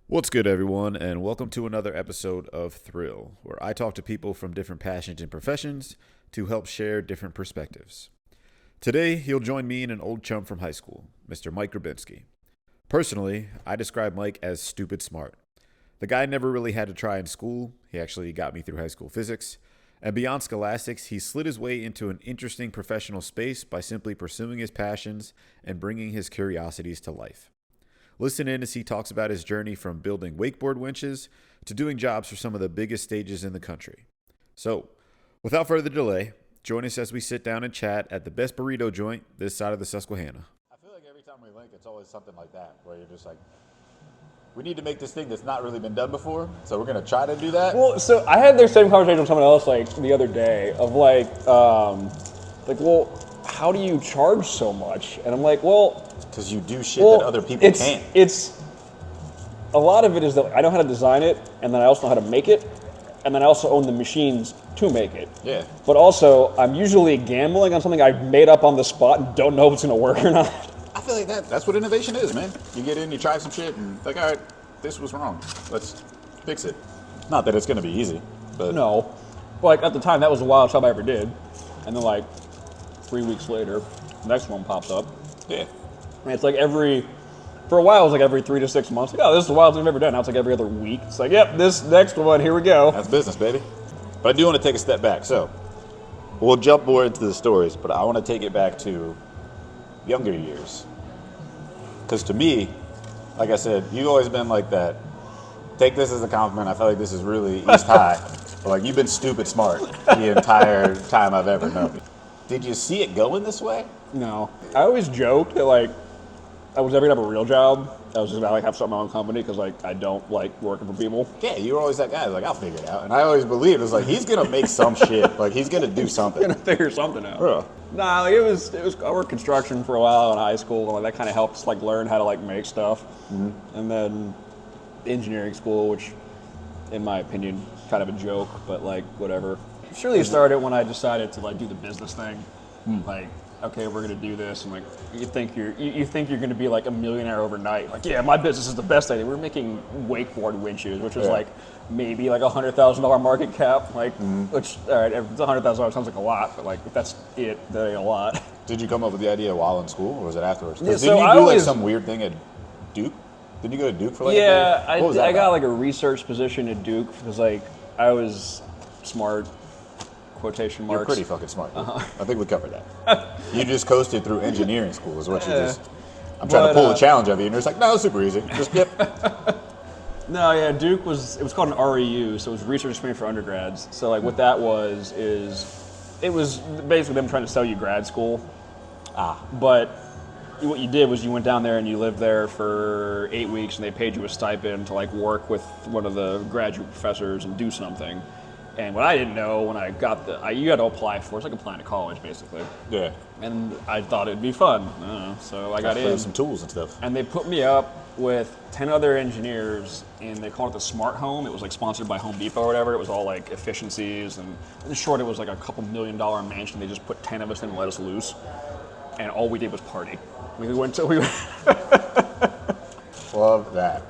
What's good, everyone, and welcome to another episode of THRL, where I talk to people from different passions and professions to help share different perspectives. Today, he'll join me and an old chum from high school, Mr. Mike Grabinski. Personally, I describe Mike as stupid smart. The guy never really had to try in school. He actually got me through high school physics. And beyond scholastics, he slid his way into an interesting professional space by simply pursuing his passions and bringing his curiosities to life. Listen in as he talks about his journey from building wakeboard winches to doing jobs for some of the biggest stages in the country. So, without further delay, join us as we sit down and chat at the best burrito joint this side of the Susquehanna. I feel like every time we link, it's always something like that, where you're just like, we need to make this thing that's not really been done before, so we're going to try to do that. Well, so I had the same conversation with someone else like the other day of well, how do you charge so much? And I'm like, well, because you do shit that other people can't. It's a lot of it is that I know how to design it, and then I also know how to make it, and then I also own the machines to make it. Yeah. But also, I'm usually gambling on something I've made up on the spot and don't know if it's going to work or not. I feel like that's what innovation is, man. You get in, you try some shit, and like, all right, this was wrong. Let's fix it. Not that it's going to be easy, but No. Like, at the time, that was the wildest job I ever did. And then, like, 3 weeks later, the next one pops up. yeah. And it's like for a while, it was like every 3 to 6 months. Like, oh, this is the wildest I've ever done. Now it's like every other week. It's like, yep, this next one, here we go. That's business, baby. But I do want to take a step back. So we'll jump more into the stories, but I want to take it back to younger years. Because to me, like I said, you've always been like that. Take this as a compliment. I feel like this is really East High. But like, you've been stupid smart the entire time I've ever known you. Did you see it going this way? No. I always joked that, like, I was never going to have a real job. I was just going to, like, have something my own company because, like, I don't like working for people. Yeah, you were always that guy. Like, I'll figure it out. And I always believed, it was like, he's going to make some shit. Like, he's going to do something. Going to figure something out. Bro. Nah, like, it was, I worked construction for a while in high school, and like, that kind of helped, like, learn how to, like, make stuff. Mm-hmm. And then engineering school, which, in my opinion, kind of a joke, but, like, whatever. Surely it started when I decided to, like, do the business thing. Like, okay, we're gonna do this, and like, you think you're gonna be like a millionaire overnight. Like, yeah, my business is the best idea. We're making wakeboard winches, which was like maybe like $100,000 market cap. Like, which, all right, if it's $100,000 sounds like a lot, but like if that's it, that ain't a lot. Did you come up with the idea while in school, or was it afterwards? Yeah, Didn't so you do like some weird thing at Duke? Didn't you go to Duke for like? Yeah, I got like a research position at Duke because like I was smart. Quotation marks. You're pretty fucking smart. I think we covered that. You just coasted through engineering school is what you just. I'm trying to pull the challenge of you, and you're just like, no, it's super easy. Just yep. No, yeah, Duke it was called an REU, so it was research experience for undergrads. So like what that was it was basically them trying to sell you grad school. But what you did was you went down there and you lived there for 8 weeks, and they paid you a stipend to like work with one of the graduate professors and do something. And what I didn't know when I got you had to apply for, it's like applying to college basically. Yeah. And I thought it'd be fun. I don't know, so I got in. Some tools and stuff. And they put me up with 10 other engineers, and they called it the Smart Home. It was like sponsored by Home Depot or whatever. It was all like efficiencies, and in short, it was like a couple $1 million mansion. They just put 10 of us in and let us loose, and all we did was party. We went to Love that.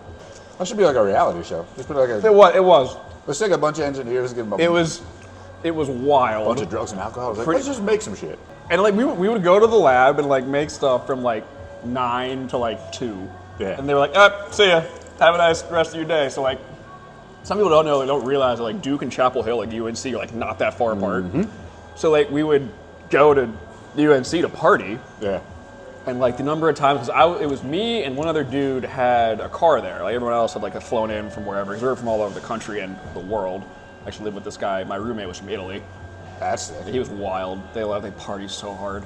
That should be like a reality show. Just put like a. It was. Let's take a bunch of engineers, give them It was wild. A bunch of drugs and alcohol. Like, let's just make some shit. And like we would go to the lab and like make stuff from like 9 to like 2. Yeah. And they were like, see ya. Have a nice rest of your day. So like, some people don't know, they don't realize that like Duke and Chapel Hill, like UNC, are like not that far apart. So like we would go to UNC to party. Yeah. And like the number of times, because it was me and one other dude had a car there. Like everyone else had like flown in from wherever. Because we were from all over the country and the world. I actually lived with this guy. My roommate was from Italy. That's sick. He was wild. They party so hard.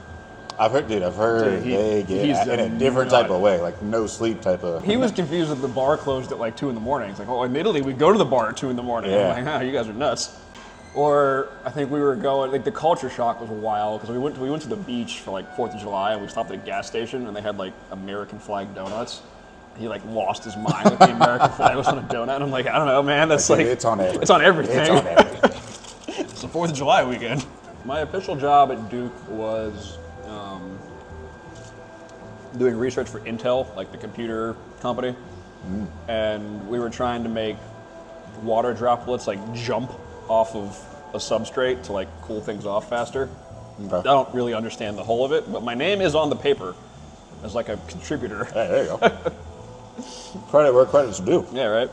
I've heard they get in a different type of way, like no sleep type of. He was confused that the bar closed at like 2 in the morning. He's like, oh, in Italy we go to the bar at 2 in the morning. Yeah. I'm like, you guys are nuts. Or I think we were going, like the culture shock was wild because we went to the beach for like 4th of July and we stopped at a gas station and they had like American flag donuts. He like lost his mind that the American flag was on a donut. And I'm like, I don't know, man. That's like it's on everything. It's on everything. It's on everything. It's the 4th of July weekend. My official job at Duke was doing research for Intel, like the computer company. and we were trying to make water droplets like jump off of a substrate to like cool things off faster. Okay. I don't really understand the whole of it, but my name is on the paper as like a contributor. Hey, there you go. Credit where credit's due. Yeah, right.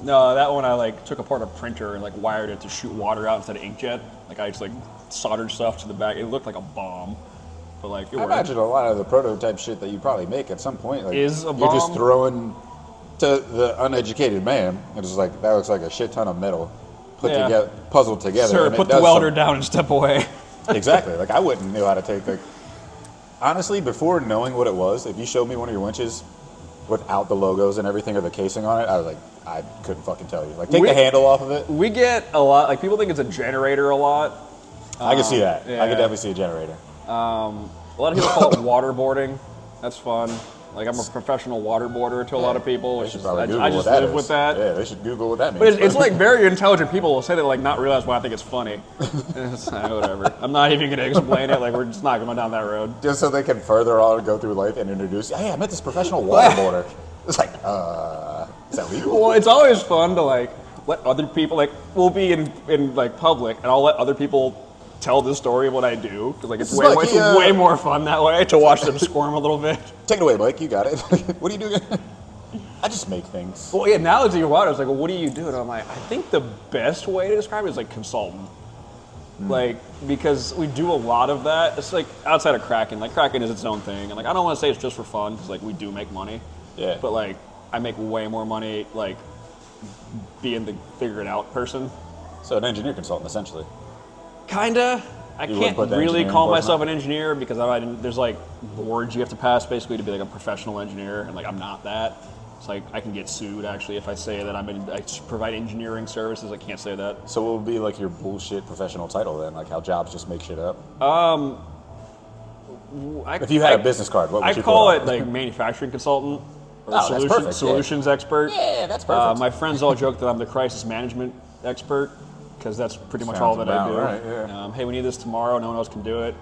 No, that one I like took apart a printer and like wired it to shoot water out instead of inkjet. Like I just like soldered stuff to the back. It looked like a bomb, but like it I worked. imagine a lot of the prototype shit that you probably make at some point like, Is a you're just bomb? throwing to the uneducated man. It's just like that looks like a shit ton of metal put Yeah. together, puzzled together. Sir, and it put the does welder something. down and step away. Exactly. Like I wouldn't know how to take like. Honestly, before knowing what it was, if you showed me one of your winches without the logos and everything or the casing on it, I was like, I couldn't fucking tell you. Like take the handle off of it. We get a lot, like people think it's a generator a lot. I can see that. yeah. I can definitely see a generator. A lot of people call it waterboarding. That's fun. Like I'm a professional waterboarder to a lot of people. They Which should is, probably Google I what just that live is. with that. Yeah, they should Google what that means. But it's like very intelligent people will say that like not realize why I think it's funny. It's, whatever. I'm not even gonna explain it. Like we're just not going down that road. just so they can further on go through life and introduce. Hey, I met this professional waterboarder. It's like, is that legal? Well, it's always fun to like let other people like we'll be in like public and I'll let other people tell the story of what I do because like it's This is way, like it's the, way more fun that way to watch them squirm a little bit. Take it away, Mike. You got it. What are you doing? I just make things. Well, yeah, now it's even wider. It's like, well, what do you do? And I'm like, I think the best way to describe it is like consultant. Like, because we do a lot of that. It's like outside of Kraken. Like, Kraken is its own thing. And like, I don't want to say it's just for fun because like we do make money. Yeah. But like, I make way more money like being the figure it out person. So an engineer consultant, essentially. Kinda. I You wouldn't can't put the really engineering call portion myself on? an engineer because there's like boards you have to pass basically to be like a professional engineer, and like I'm not that. It's like I can get sued actually if I say that I provide engineering services. I can't say that. So what would be like your bullshit professional title then? Like how jobs just make shit up? If you had a business card, what would I you call put it on? like manufacturing consultant or Oh, that's perfect, yeah. solutions expert. Yeah, that's perfect. My friends all joke that I'm the crisis management expert because that's pretty much all Sounds that I do. about right, yeah. Hey, we need this tomorrow. No one else can do it.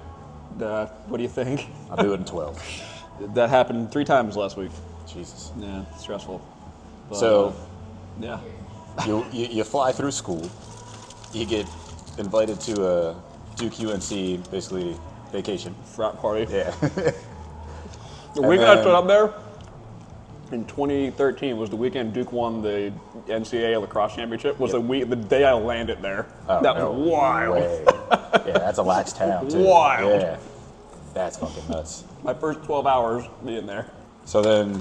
What do you think? I'll do it in 12. That happened 3 times last week. Jesus. Yeah, stressful. But, So yeah. you fly through school, you get invited to a Duke UNC basically vacation. Frat party. Yeah. The weekend I put up there in 2013 was the weekend Duke won the NCAA lacrosse championship. Was the day I landed there. Oh, that no was wild. way. Yeah, that's a lax town too. Wild. Yeah. That's fucking nuts. My first 12 hours being there. So then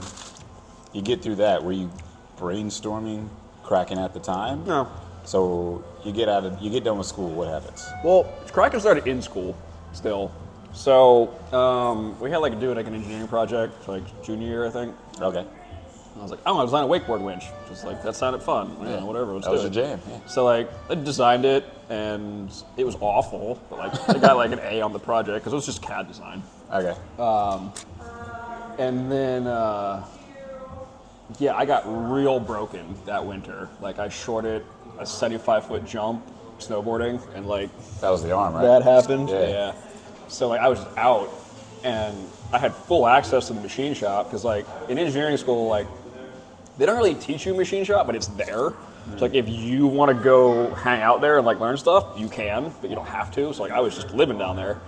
you get through that. Were you brainstorming Kraken at the time? No. So you get done with school, what happens? Well, Kraken started in school still. So we had like do like an engineering project for like junior year, I think. Okay. I was like, I want to design a wakeboard winch. Just like, that sounded fun. Yeah, whatever, let's That do was it. your jam, yeah. So like, I designed it, and it was awful. But like, I got like an A on the project because it was just CAD design. Okay. And then, yeah, I got real broken that winter. Like, I shorted a 75-foot jump snowboarding, and like, That was the arm, right? that happened. Yeah. So like, I was out, and I had full access to the machine shop because like in engineering school, like they don't really teach you machine shop, but it's there. So like if you want to go hang out there and like learn stuff, you can, but you don't have to. So like I was just living down there,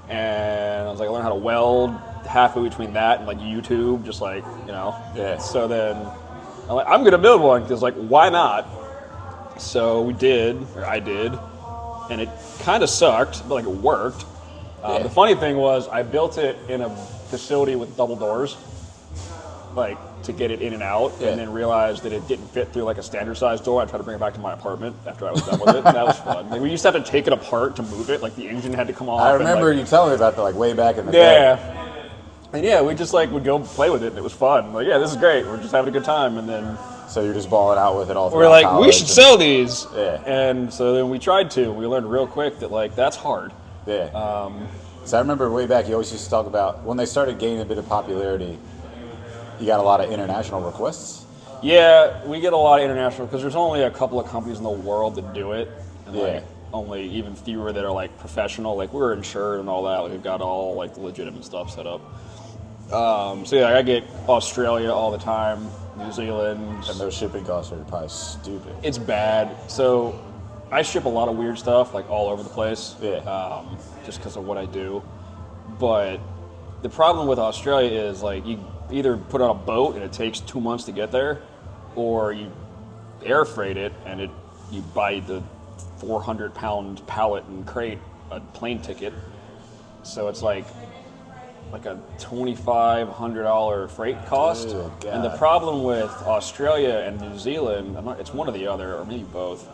and I was like, I learned how to weld halfway between that and like YouTube, just like, you know. Yeah. So then I'm like, I'm gonna build one because like why not? So I did, and it kind of sucked, but like it worked. Yeah. The funny thing was I built it in a facility with double doors, like to get it in and out, Yeah. and then realized that it didn't fit through like a standard size door. I tried to bring it back to my apartment after I was done with it. That was fun. Like, we used to have to take it apart to move it. Like the engine had to come off. I and, remember like, you telling me about that like way back in the day. yeah. And yeah, we just like would go play with it, and it was fun. Like, yeah, this is great. We're just having a good time, and then So you're just balling out with it all throughout we're like, we college should and- sell these. Yeah. And so then we tried to. We learned real quick that like that's hard. Yeah. So I remember way back, you always used to talk about when they started gaining a bit of popularity, you got a lot of international requests. Yeah, we get a lot of international because there's only a couple of companies in the world that do it, and Yeah. like only even fewer that are like professional. Like we're insured and all that. Like, we've got all like legitimate stuff set up. So yeah, I get Australia all the time. New Zealand. And those shipping costs are probably stupid. It's bad. So I ship a lot of weird stuff, like all over the place. Yeah. Just because of what I do. But the problem with Australia is like you either put on a boat and it takes 2 months to get there, or you air freight it and you buy the 400-pound pallet and crate, a plane ticket. So it's like a $2,500 freight cost. Good And the God. problem with Australia and New Zealand, it's one or the other, or maybe both,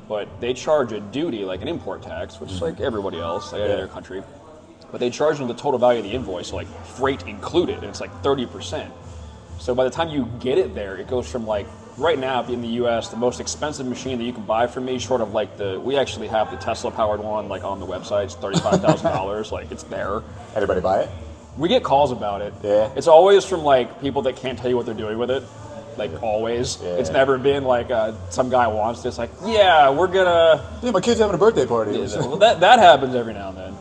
but they charge a duty, like an import tax, which is like everybody else, like any other country. But they charge them the total value of the invoice, so like freight included, and it's like 30%. So by the time you get it there, it goes from like, right now in the US, the most expensive machine that you can buy from me, short of like we actually have the Tesla powered one like on the website, it's $35,000, like it's there. Anybody buy it? We get calls about it. Yeah. It's always from like people that can't tell you what they're doing with it. Like always. Yeah. It's never been like some guy wants this, like, yeah, we're gonna. Yeah, my kid's having a birthday party. Yeah, well, that happens every now and then.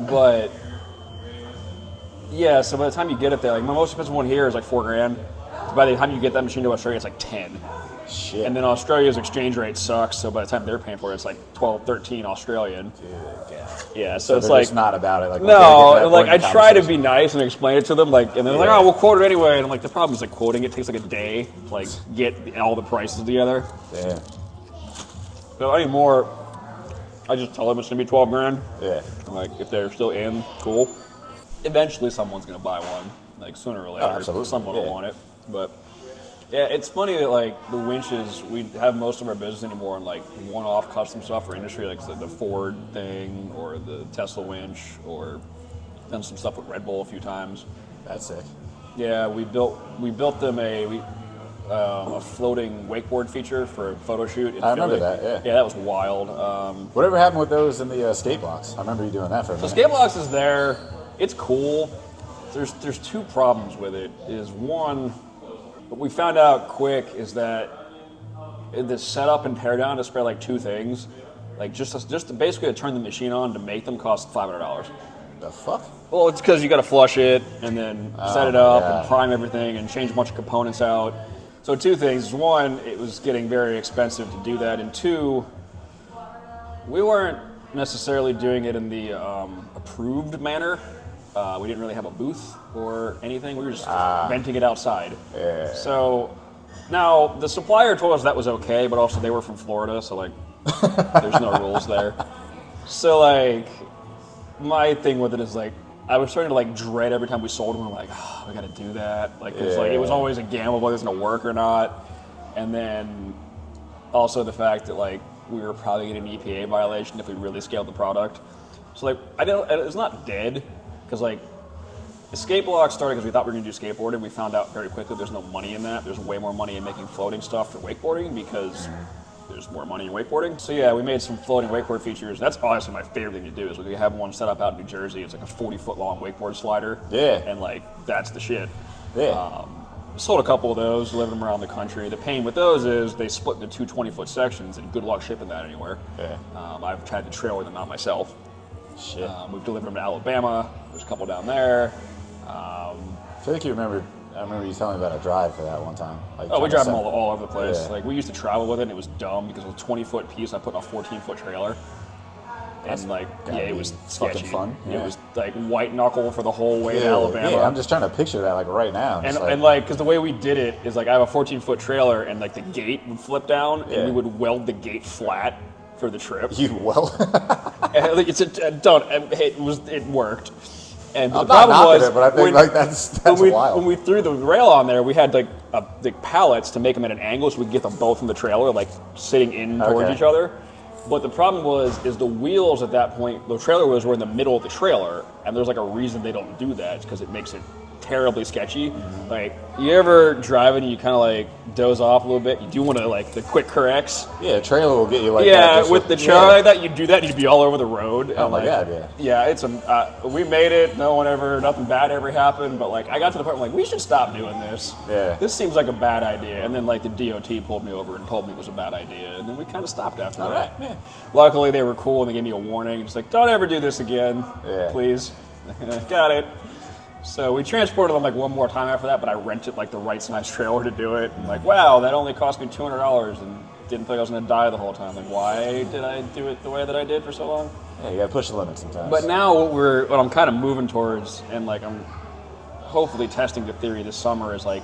But yeah, so by the time you get it there, like my most expensive one here is like $4,000. By the time you get that machine to Australia, it's like 10. Shit. And then Australia's exchange rate sucks, so by the time they're paying for it, it's like 12, 13 Australian. Yeah, so it's they're like just not about it. Like, no, like I try to be nice and explain it to them, like, and they're like, "Oh, we'll quote it anyway." And I'm like, the problem is like quoting it takes like a day, to, like get all the prices together. Yeah. So anymore, I just tell them it's gonna be $12,000. Yeah. Like if they're still in, cool. Eventually, someone's gonna buy one, like sooner or later. Absolutely. Someone will want it, but. Yeah, it's funny that like the Winches, we have most of our business anymore in like one-off custom stuff for industry, like the Ford thing or the Tesla winch, or done some stuff with Red Bull a few times. That's sick. Yeah, we built them a floating wakeboard feature for a photo shoot. In I remember Philly. that, yeah. Yeah, that was wild. Whatever happened with those in the skate blocks? I remember you doing that for a So minute. skate blocks is there. It's cool. There's two problems with it. Is one. What we found out quick is that the setup and teardown to spare like two things, like just to basically to turn the machine on to make them cost $500. The fuck? Well, it's because you got to flush it and then set it up yeah. and prime everything and change a bunch of components out. So two things: one, it was getting very expensive to do that, and two, we weren't necessarily doing it in the approved manner. We didn't really have a booth or anything. We were just renting it outside. Yeah. So now the supplier told us that was okay, but also they were from Florida, so like there's no rules there. So like my thing with it is like I was starting to like dread every time we sold one. I'm like, oh, we got to do that. Like, 'cause, like it was always a gamble whether it's gonna work or not. And then also the fact that like we were probably getting an EPA violation if we really scaled the product. So like it's not dead. Because like the skate block started because we thought we were going to do skateboarding. We found out very quickly there's no money in that. There's way more money in making floating stuff for wakeboarding because there's more money in wakeboarding. So yeah, we made some floating wakeboard features. That's honestly my favorite thing to do is we have one set up out in New Jersey. It's like a 40-foot long wakeboard slider. Yeah. And like that's the shit. Yeah. Sold a couple of those, delivered them around the country. The pain with those is they split into two 20-foot sections, and good luck shipping that anywhere. Yeah. I've tried to trailer them out myself. Shit. We've delivered them to Alabama. There's a couple down there. I feel like I remember you telling me about a drive for that one time. Like, Oh, we trying to drive them set- all over the place. Yeah. Like we used to travel with it, and it was dumb because it was a 20-foot piece. I put in a 14-foot trailer, and like gotta it be was fucking sketchy. fun. It Yeah. was like white knuckle for the whole way to Yeah, Alabama. yeah, I'm just trying to picture that like right now. And like, because the way we did it is like I have a 14-foot trailer, and like the gate would flip down, Yeah. and we would weld the gate flat for the trip. you well. And, like, it worked. And I'm the not problem knocking was it, but I think when- like that's wild. When we threw the rail on there, we had like pallets to make them at an angle so we could get them both in the trailer, like sitting in towards Okay. each other. But the problem is the wheels at that point, the trailer wheels were in the middle of the trailer, and there's like a reason they don't do that. It's because it makes it terribly sketchy. Mm-hmm. Like, you ever driving and you kind of like doze off a little bit? You do want to like the quick corrects. Yeah, a trailer will get you like that. Yeah, just with the trailer like that, you do that, and you'd be all over the road. Oh and, my like, God, yeah. Yeah, it's we made it. Nothing bad ever happened. But like, I got to the point where I'm like, we should stop doing this. Yeah. This seems like a bad idea. And then like the DOT pulled me over and told me it was a bad idea. And then we kind of stopped after All that. right, yeah. Luckily, they were cool and they gave me a warning. It's like, don't ever do this again, Yeah. please. Got it. So we transported them like one more time after that, but I rented like the right size trailer to do it. And like, wow, that only cost me $200 and didn't think I was going to die the whole time. Like, why did I do it the way that I did for so long? Yeah, you got to push the limit sometimes. But now what I'm kind of moving towards, and like I'm hopefully testing the theory this summer, is like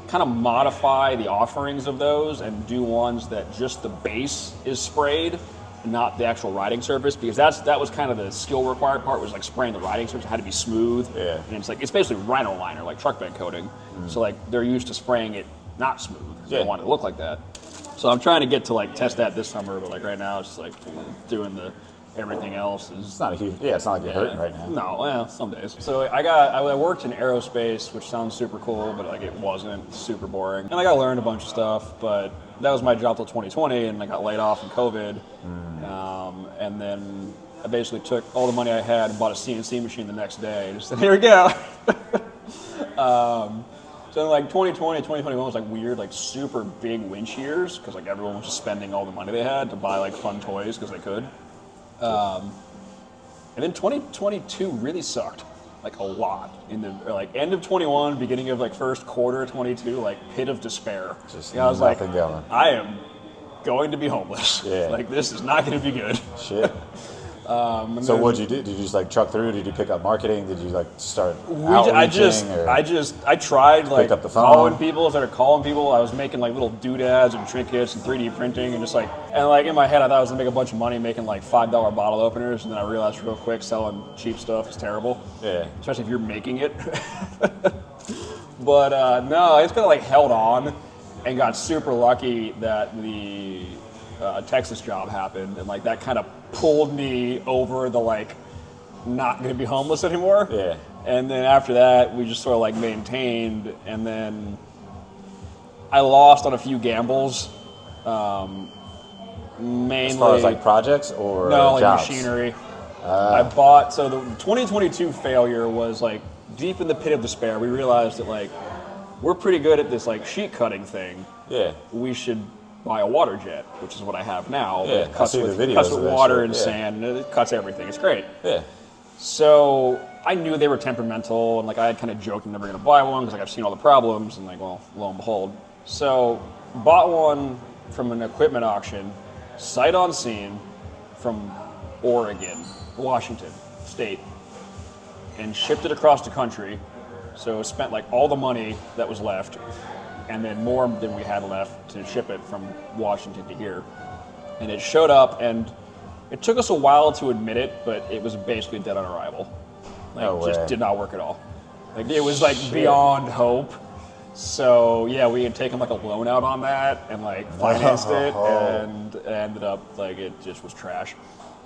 kind of modify the offerings of those and do ones that just the base is sprayed, not the actual riding surface, because that was kind of the skill required part, was like spraying the riding surface. It had to be smooth. Yeah. And it's basically rhino liner, like truck bed coating. So like they're used to spraying it not smooth. So they want it to look like that. So I'm trying to get to like test that this summer, but like right now it's just like doing the everything else is. It's not a huge. Yeah, it's not like you're hurting right now. No, well, some days. So I worked in aerospace, which sounds super cool, but like it wasn't. Super boring. And like I learned a bunch of stuff, but that was my job till 2020, and I got laid off in COVID. And then I basically took all the money I had and bought a CNC machine the next day. And just said, here we go. So in like 2020, 2021 was like weird, like super big winch years, because like everyone was just spending all the money they had to buy like fun toys because they could. And then 2022 really sucked, like a lot. In the like end of 21, beginning of like first quarter of 22, like pit of despair. Just I was like, going. I am going to be homeless. Yeah. Like this is not going to be good. Shit. So what'd you do? Did you just like truck through? Did you pick up marketing? Did you like start outreaching? I tried like up the phone? calling people, started calling people. I was making like little doodads and trinkets and 3D printing and just like, and like in my head I thought I was gonna make a bunch of money making like $5 bottle openers, and then I realized real quick selling cheap stuff is terrible. Yeah. Especially if you're making it. But no, I just kind of like held on and got super lucky that the Texas job happened, and like that kind of pulled me over the like not going to be homeless anymore. Yeah. And then after that, we just sort of like maintained, and then I lost on a few gambles. Mainly As far as like projects or no, like jobs? machinery. I bought, so the 2022 failure was like deep in the pit of despair. We realized that like we're pretty good at this like sheet cutting thing. Yeah. We should buy a water jet, which is what I have now. Yeah, It cuts I see with, the videos cuts of with that water shit, and yeah. sand, and it cuts everything. It's great. Yeah. So I knew they were temperamental, and like I had kind of joked I'm never going to buy one because like I've seen all the problems, and like, well, lo and behold. So bought one from an equipment auction, sight unseen, from Oregon, Washington State, and shipped it across the country. So spent like all the money that was left, and then more than we had left to ship it from Washington to here. And it showed up, and it took us a while to admit it, but it was basically dead on arrival. Like, No way. just did not work at all. Like, it was like beyond hope. So yeah, we had taken like a loan out on that and like financed it, and ended up like it just was trash.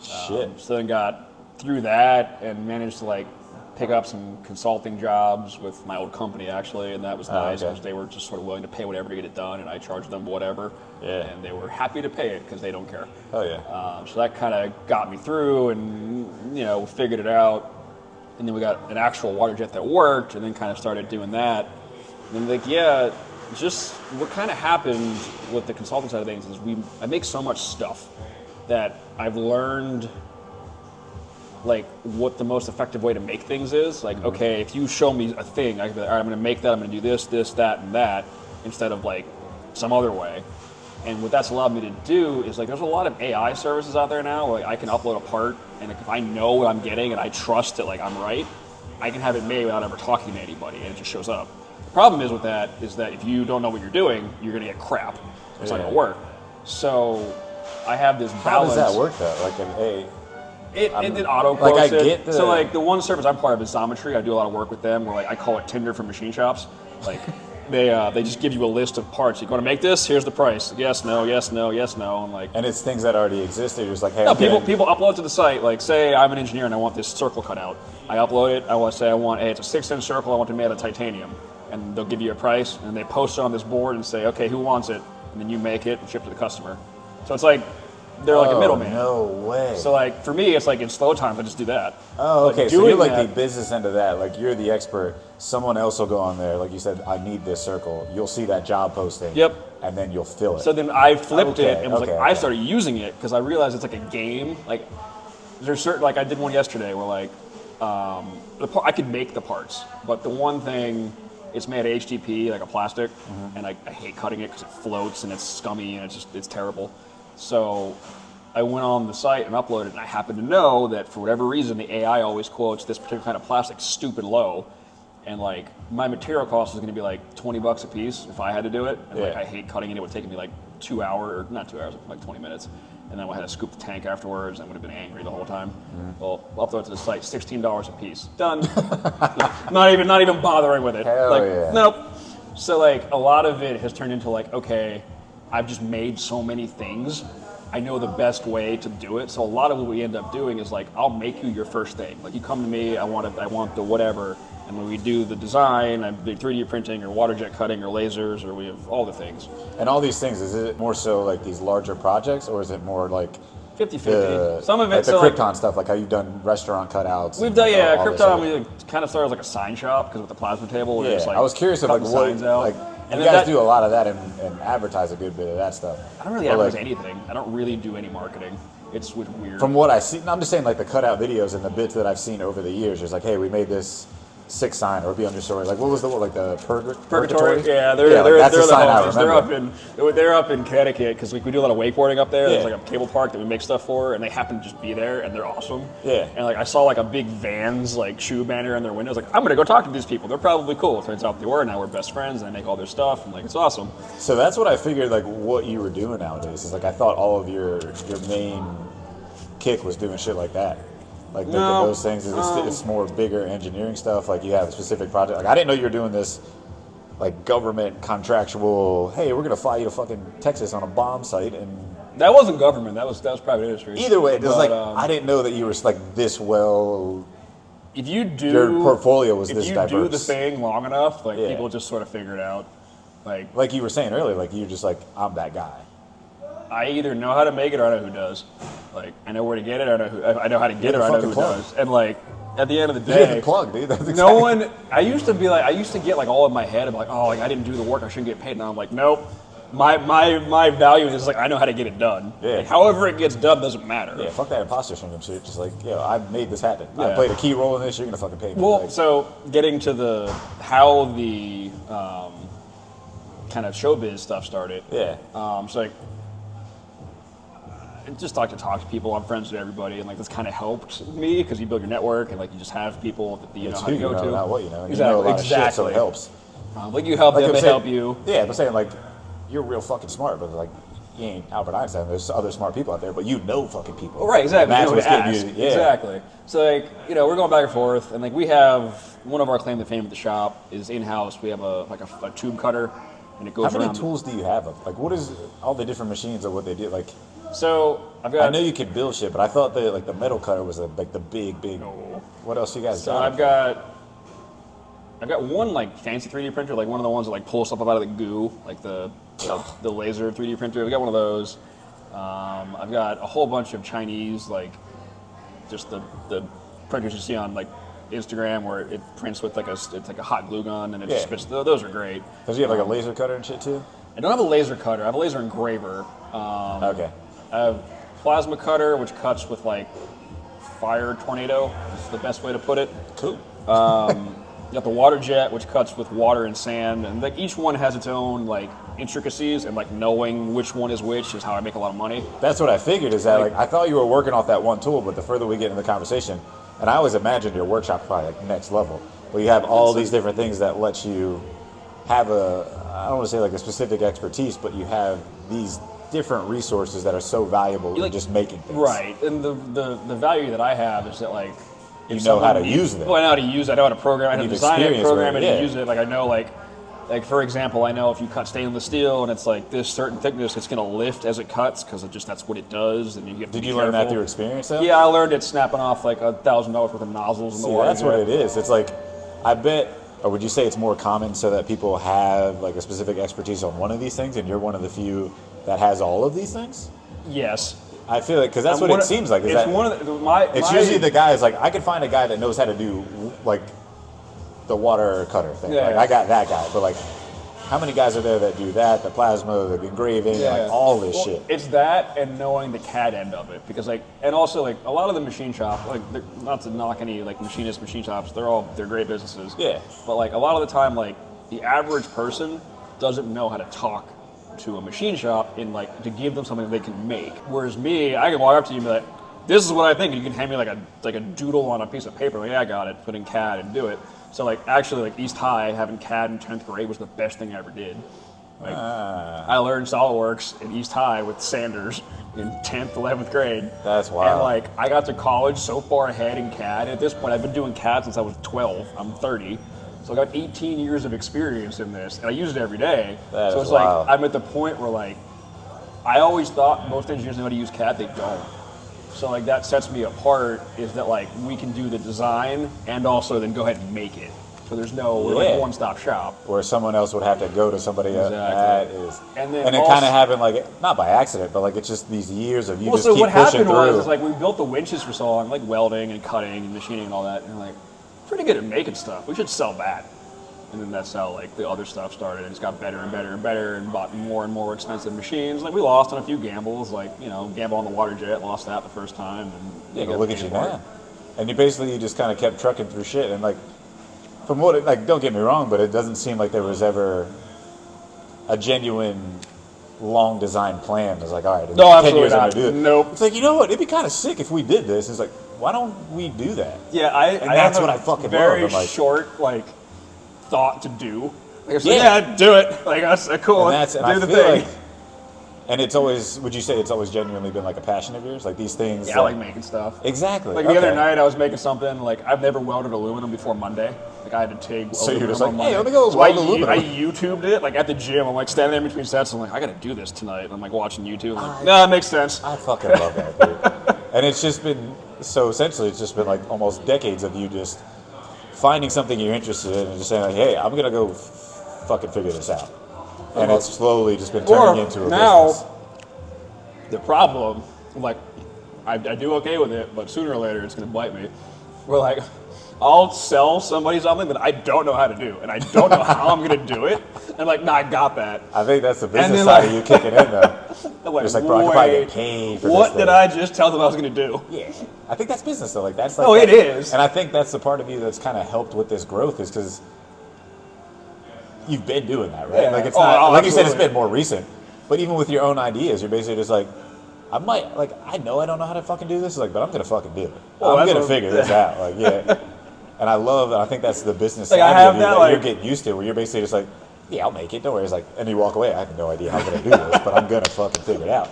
Shit. So then got through that and managed to like pick up some consulting jobs with my old company actually, and that was nice okay. because they were just sort of willing to pay whatever to get it done, and I charged them whatever, Yeah. and they were happy to pay it because they don't care. Oh yeah. So that kind of got me through, and figured it out, and then we got an actual water jet that worked, and then kind of started doing that. And like, yeah, just what kind of happened with the consulting side of things is I make so much stuff that I've learned like what the most effective way to make things is. Like, okay, if you show me a thing, I can be like, all right, I'm going to make that, I'm going to do this, that, and that, instead of like some other way. And what that's allowed me to do is like, there's a lot of AI services out there now where like, I can upload a part, and if I know what I'm getting and I trust that like I'm right, I can have it made without ever talking to anybody, and it just shows up. The problem is with that is that if you don't know what you're doing, you're going to get crap. It's not going to work. So I have this How balance. does that work though? Like an It auto quotes like, I it. get the- So like the one service I'm part of is Xometry. I do a lot of work with them. Where like I call it Tinder for machine shops. Like they just give you a list of parts. You want to make this? Here's the price. Yes, no, yes, no, yes, no. And like And it's things that already exist. They're just like, hey, no, I'm getting- people upload to the site. Like say I'm an engineer and I want this circle cut out. I upload it. I want to say hey, it's a 6-inch circle. I want to be made out of titanium. And they'll give you a price, and they post it on this board and say, okay, who wants it? And then you make it and ship it to the customer. So it's like they're like a middleman. No way. So like for me, it's like in slow times I just do that. Oh, okay. But So you're doing like that- the business end of that. Like you're the expert. Someone else will go on there. Like you said, I need this circle. You'll see that job posting. Yep. And then you'll fill it. So then I flipped it and was okay, like, okay. I started using it because I realized it's like a game. Like there's certain, like I did one yesterday where like I could make the parts, but the one thing, it's made of HDP, like a plastic, and I hate cutting it because it floats and it's scummy and it's terrible. So I went on the site and uploaded it, and I happen to know that for whatever reason, the AI always quotes this particular kind of plastic stupid low. And like my material cost was going to be like $20 a piece if I had to do it. And like I hate cutting it. It would take me like 2 hours, or not 2 hours, like 20 minutes. And then I had to scoop the tank afterwards, and I would have been angry the whole time. Well, I'll upload it to the site, $16 a piece. Done. not even bothering with it. Nope. So like a lot of it has turned into like, okay, I've just made so many things. I know the best way to do it. So a lot of what we end up doing is like, I'll make you your first thing. Like you come to me, I want the whatever. And when we do the design, I do 3D printing or water jet cutting or lasers, or we have all the things. And all these things, is it more so like these larger projects, or is it more like 50-50. Some of it's like the Krypton stuff, like how you've done restaurant cutouts. We've done, Krypton. We kind of started as like a sign shop because with the plasma table, we're just like I was curious of like what signs out. Like, and you guys do a lot of that and advertise a good bit of that stuff. I don't really advertise anything. I don't really do any marketing. It's weird. From what I see, I'm just saying like the cutout videos and the bits that I've seen over the years. It's like, hey, we made this 6 sign or be understory. Like what was the purgatory? Yeah, they're that's the sign I homies. They're up in Connecticut because we do a lot of wakeboarding up there. There's like a cable park that we make stuff for, and they happen to just be there, and they're awesome. Yeah. And like I saw like a big Vans like shoe banner in their windows. Like I'm gonna go talk to these people. They're probably cool. Turns out they were. Now we're best friends, and I make all their stuff, and like it's awesome. So that's what I figured. Like what you were doing nowadays is like I thought all of your main kick was doing shit like that. Like those things, it's more bigger engineering stuff. Like you have a specific project. Like I didn't know you were doing this, like government contractual. Hey, we're gonna fly you to fucking Texas on a bomb site, and that wasn't government. That was private industry. Either way, it's like I didn't know that you were like this well. If you do your portfolio was this diverse. If you do the thing long enough, like people just sort of figure it out. Like you were saying earlier, like you're just like I'm that guy. I either know how to make it or I know who does. Like I know where to get it. I know how to get it. Or I know who does. And like at the end of the day, you're the plug, dude. That's exactly. No one. I used to get like all in my head. I'm like, oh, like I didn't do the work. I shouldn't get paid. Now I'm like, nope. My value is like I know how to get it done. Yeah. Like, however it gets done doesn't matter. Yeah. Fuck that imposter syndrome shit. Just like I made this happen. I played a key role in this. You're gonna fucking pay me. Well, so getting to how the kind of showbiz stuff started. Yeah. So like. Just like to talk to people. I'm friends with everybody, and like this kind of helped me because you build your network and like you just have people that you know how to go to. Not what you know. Exactly. You know a lot of shit, so it helps. Like you help them, they help you. Yeah, I'm saying like you're real fucking smart, but like you ain't Albert Einstein. There's other smart people out there, but you know fucking people. Right, exactly. That's what's getting you. Yeah. Exactly. So like we're going back and forth, and like we have one of our claim to fame at the shop is in house. We have a tube cutter, and it goes around. How many tools do you have? Like what is all the different machines of what they do? Like. So I've got. I know you can build shit, but I thought the metal cutter was like the big. No. What else you guys got? So I've got one like fancy 3D printer, like one of the ones that like pulls stuff up out of the goo, like the laser 3D printer. We got one of those. I've got a whole bunch of Chinese like just the printers you see on like Instagram where it prints with it's like a hot glue gun and it just spits. Those are great. Does you have like a laser cutter and shit too? I don't have a laser cutter. I have a laser engraver. Okay. I have plasma cutter, which cuts with like fire tornado. Is the best way to put it. Cool. You got the water jet, which cuts with water and sand, and like each one has its own like intricacies, and like knowing which one is which is how I make a lot of money. That's what I figured. Is that like I thought you were working off that one tool, but the further we get in the conversation, and I always imagined your workshop probably like next level, where you have all these different things that let you have I don't want to say like a specific expertise, but you have these different resources that are so valuable in just making things. Right, and the value that I have is that like you know how to use them. Well, I know how to use it. I know how to program. I know how to design it, program it, and use it. Like I know like for example, I know if you cut stainless steel and it's like this certain thickness, it's going to lift as it cuts because that's what it does. And you have to Did you learn that through experience though? Yeah, I learned it snapping off like $1,000 worth of nozzles in the water. That's what it is. It's like I bet. Or would you say it's more common so that people have like a specific expertise on one of these things, and you're one of the few that has all of these things? Yes. I feel like because that's what it seems like. It's usually the guys like I could find a guy that knows how to do like the water cutter thing. Yeah, like I got that guy, but like how many guys are there that do that, the plasma, the engraving, like all this shit? It's that and knowing the CAD end of it, because like, and also like a lot of the machine shop, like not to knock any like machinist machine shops, they're great businesses. Yeah. But like a lot of the time, like the average person doesn't know how to talk to a machine shop and like to give them something they can make. Whereas me, I can walk up to you and be like, this is what I think, and you can hand me like a doodle on a piece of paper. Like, yeah, I got it. Put in CAD and do it. So like actually like East High having CAD in 10th grade was the best thing I ever did. Like I learned SolidWorks in East High with Sanders in 10th, 11th grade. That's wild. And like I got to college so far ahead in CAD. At this point, I've been doing CAD since I was 12. I'm 30. So I got 18 years of experience in this, and I use it every day. So it's wild. like I'm at the point where like I always thought most engineers know how to use CAD. They don't. So like that sets me apart is that like we can do the design and also then go ahead and make it. So there's no we're like one-stop shop. Where someone else would have to go to somebody else. That is, and then it kind of happened like not by accident, but like it's just these years of you just so keep what pushing happened through. was like we built the winches for so long, like welding and cutting and machining and all that, and like pretty good at making stuff. We should sell that. And then that's how like the other stuff started. It just got better and better and better, and bought more and more expensive machines. Like we lost on a few gambles, like gamble on the water jet, lost that the first time. And look at you now. And you just kind of kept trucking through shit. And like, from what don't get me wrong, but it doesn't seem like there was ever a genuine long design plan. It was like, all right, in 10 years I'm gonna do it. Nope. It's like, you know what? It'd be kind of sick if we did this. It's like, why don't we do that? Yeah, that's what I fucking very love. Like, short thought to do. Like, do it. Like that's cool. And do the thing. And it's always, would you say it's always genuinely been like a passion of yours? Like these things? Yeah, I like making stuff. Exactly. Like the other night I was making something, like I've never welded aluminum before Monday. Like I had to take so you're just like, hey, let me go weld aluminum. I YouTubed it, like at the gym. I'm like standing there between sets. I'm like, I gotta do this tonight. And I'm like watching YouTube. I'm like, no, it makes sense. I fucking love that, dude. And it's just been, so essentially it's just been like almost decades of you just finding something you're interested in and just saying like, hey, I'm gonna go fucking figure this out. And it's slowly just been turning into a business. The problem, like, I do okay with it, but sooner or later it's going to bite me. We're like, I'll sell somebody something that I don't know how to do, and I don't know how I'm going to do it. And I'm like, nah, I got that. I think that's the business side of you kicking in, though. Like, just like, bro, I could probably get paid for what did I just tell them I was going to do? Yeah. I think that's business, though. Like, that's like. Oh, it is. And I think that's the part of you that's kind of helped with this growth is because you've been doing that, right? Yeah. Like, it's not, like you said, it's absolutely. been more recent. But even with your own ideas, you're basically just like, I know I don't know how to fucking do this, like, but I'm gonna fucking do it. I'm gonna figure this out, like, yeah. And I think that's the business side of you that you're getting used to, where you're basically just like, yeah, I'll make it, don't worry. It's like, and you walk away, I have no idea how I'm gonna do this, but I'm gonna fucking figure it out.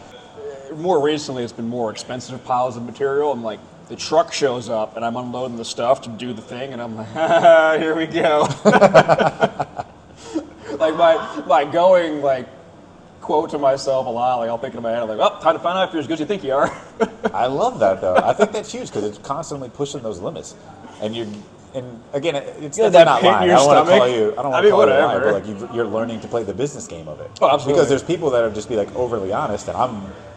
More recently, it's been more expensive piles of material, and like, the truck shows up, and I'm unloading the stuff to do the thing, and I'm like, here we go. Like, my going, like, quote to myself a lot, like I'll think in my head, like, oh, time to find out if you're as good as you think you are. I love that though. I think that's huge because it's constantly pushing those limits, and again, it's that not pit in lying. your I don't want to stomach. call you. I don't want to call you lying, whatever. but like you're learning to play the business game of it. Oh, absolutely. Because there's people that are just be like overly honest, and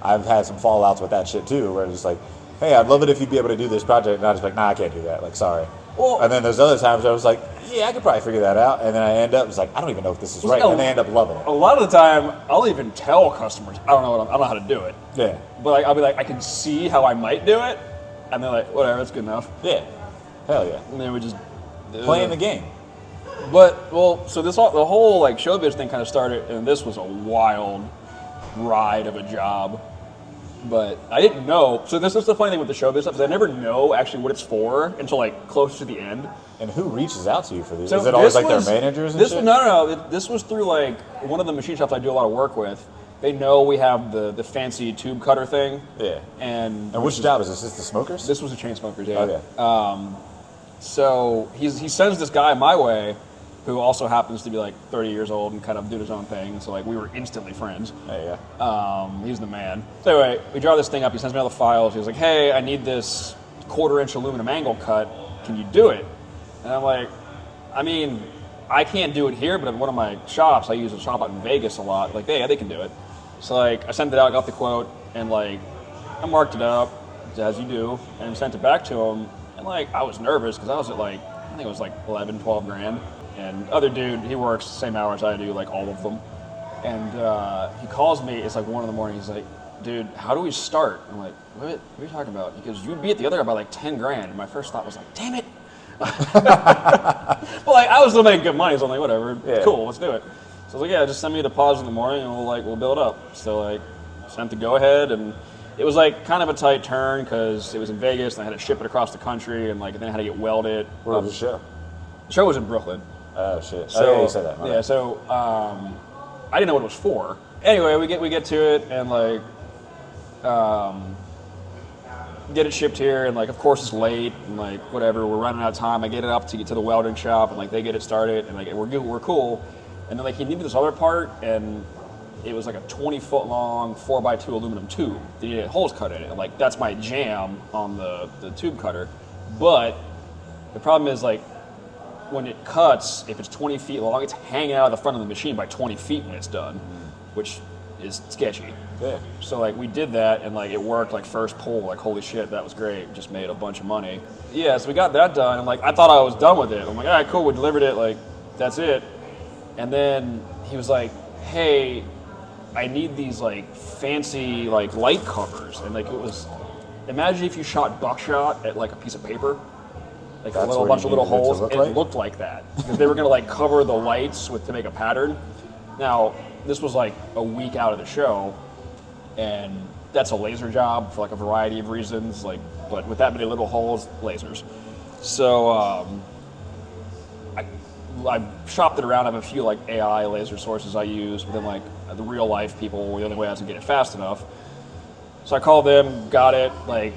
I've had some fallouts with that shit too, where it's just like, hey, I'd love it if you'd be able to do this project, and I just like, nah, I can't do that. Like, sorry. Well, and then there's other times where I was like, yeah, I could probably figure that out, and then I end up, it's like, I don't even know if this is right, and they end up loving it. A lot of the time, I'll even tell customers, I don't know how to do it. Yeah. But like, I'll be like, I can see how I might do it, and they're like, whatever, that's good enough. Yeah. Hell yeah. And then we just playing the game. But so the whole like showbiz thing kind of started, and this was a wild ride of a job. But I didn't know. So this is the funny thing with the showbiz stuff is I never know actually what it's for until like close to the end. And who reaches out to you for these? So is it always like their managers and shit? No. This was through like one of the machine shops I do a lot of work with. They know we have the fancy tube cutter thing. Yeah. And which job is this? Is this the smokers? This was the chain smokers, yeah. Oh, yeah. So he sends this guy my way who also happens to be like 30 years old and kind of doing his own thing. So like we were instantly friends. Yeah. He's the man. So anyway, we draw this thing up. He sends me all the files. He was like, hey, I need this 1/4-inch aluminum angle cut. Can you do it? And I'm like, I mean, I can't do it here, but at one of my shops, I use a shop out in Vegas a lot. Like, yeah, they can do it. So like I sent it out, got the quote, and like I marked it up, as you do, and sent it back to him. And like I was nervous because I was at like, I think it was like 11, 12 grand. and other dude, he works the same hours I do, like all of them. And he calls me, it's like 1 in the morning, he's like, dude, how do we start? I'm like, what are you talking about? He goes, you beat the other guy by like 10 grand. And my first thought was like, damn it. But like, I was still making good money, so I'm like, whatever, cool, let's do it. So I was like, yeah, just send me a deposit in the morning and we'll build up. So like, sent the go ahead, and it was like kind of a tight turn because it was in Vegas and I had to ship it across the country, and like then I had to get welded. Where was the show? The show was in Brooklyn. Oh shit! So, yeah, you said that. Yeah, so I didn't know what it was for. Anyway, we get to it and like get it shipped here, and like of course it's late and like whatever, we're running out of time. I get it up to get to the welding shop and like they get it started and like we're good, we're cool. And then like he needed this other part, and it was like a 20-foot long 4x2 aluminum tube that he had holes cut in it. And like that's my jam on the tube cutter. But the problem is like when it cuts, if it's 20 feet long, it's hanging out of the front of the machine by 20 feet when it's done, which is sketchy. Yeah. So like we did that and like it worked like first pull, like holy shit, that was great. Just made a bunch of money. Yeah, so we got that done and like I thought I was done with it. I'm like, all right, cool, we delivered it, like that's it. And then he was like, hey, I need these like fancy like light covers. And like it was, imagine if you shot buckshot at like a piece of paper, like a little bunch of little holes, and it looked like that. Because they were gonna like cover the lights to make a pattern. Now, this was like a week out of the show, and that's a laser job for like a variety of reasons, like, but with that many little holes, lasers. So I shopped it around. I have a few like AI laser sources I use, but then like the real life people, the only way I was gonna get it fast enough. So I called them, got it, like,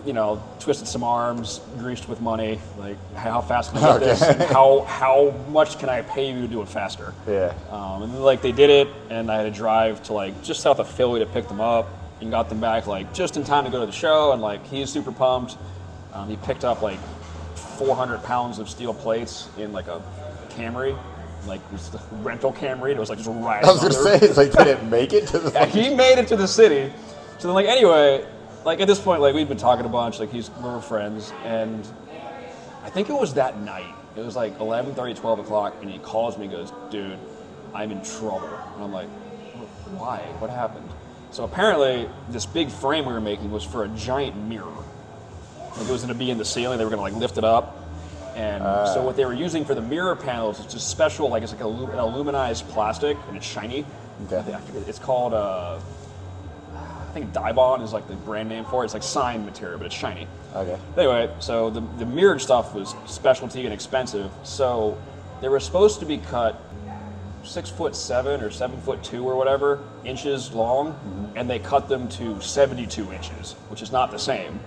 you know, twisted some arms, greased with money, like how fast can I get this? And how much can I pay you to do it faster? Yeah. And then like they did it, and I had to drive to like just south of Philly to pick them up, and got them back like just in time to go to the show. And like he's super pumped. He picked up like 400 pounds of steel plates in like a Camry, like it was the rental Camry. It was like just riding. I was gonna say, it's like they didn't make it to the. Yeah, he made it to the city. So then, like, anyway, like at this point, like we'd been talking a bunch. Like we were friends, and I think it was that night. It was like 11:30, 12 o'clock, and he calls me, and goes, "Dude, I'm in trouble." And I'm like, "Why? What happened?" So apparently, this big frame we were making was for a giant mirror. Like it was going to be in the ceiling. They were going to like lift it up. And so what they were using for the mirror panels is just special, like it's like an aluminized plastic, and it's shiny. Okay. It's called, I think Dibond is like the brand name for it. It's like sign material, but it's shiny. Okay. Anyway, so the mirrored stuff was specialty and expensive. So they were supposed to be cut 6'7" or 7'2" or whatever inches long, and they cut them to 72 inches, which is not the same.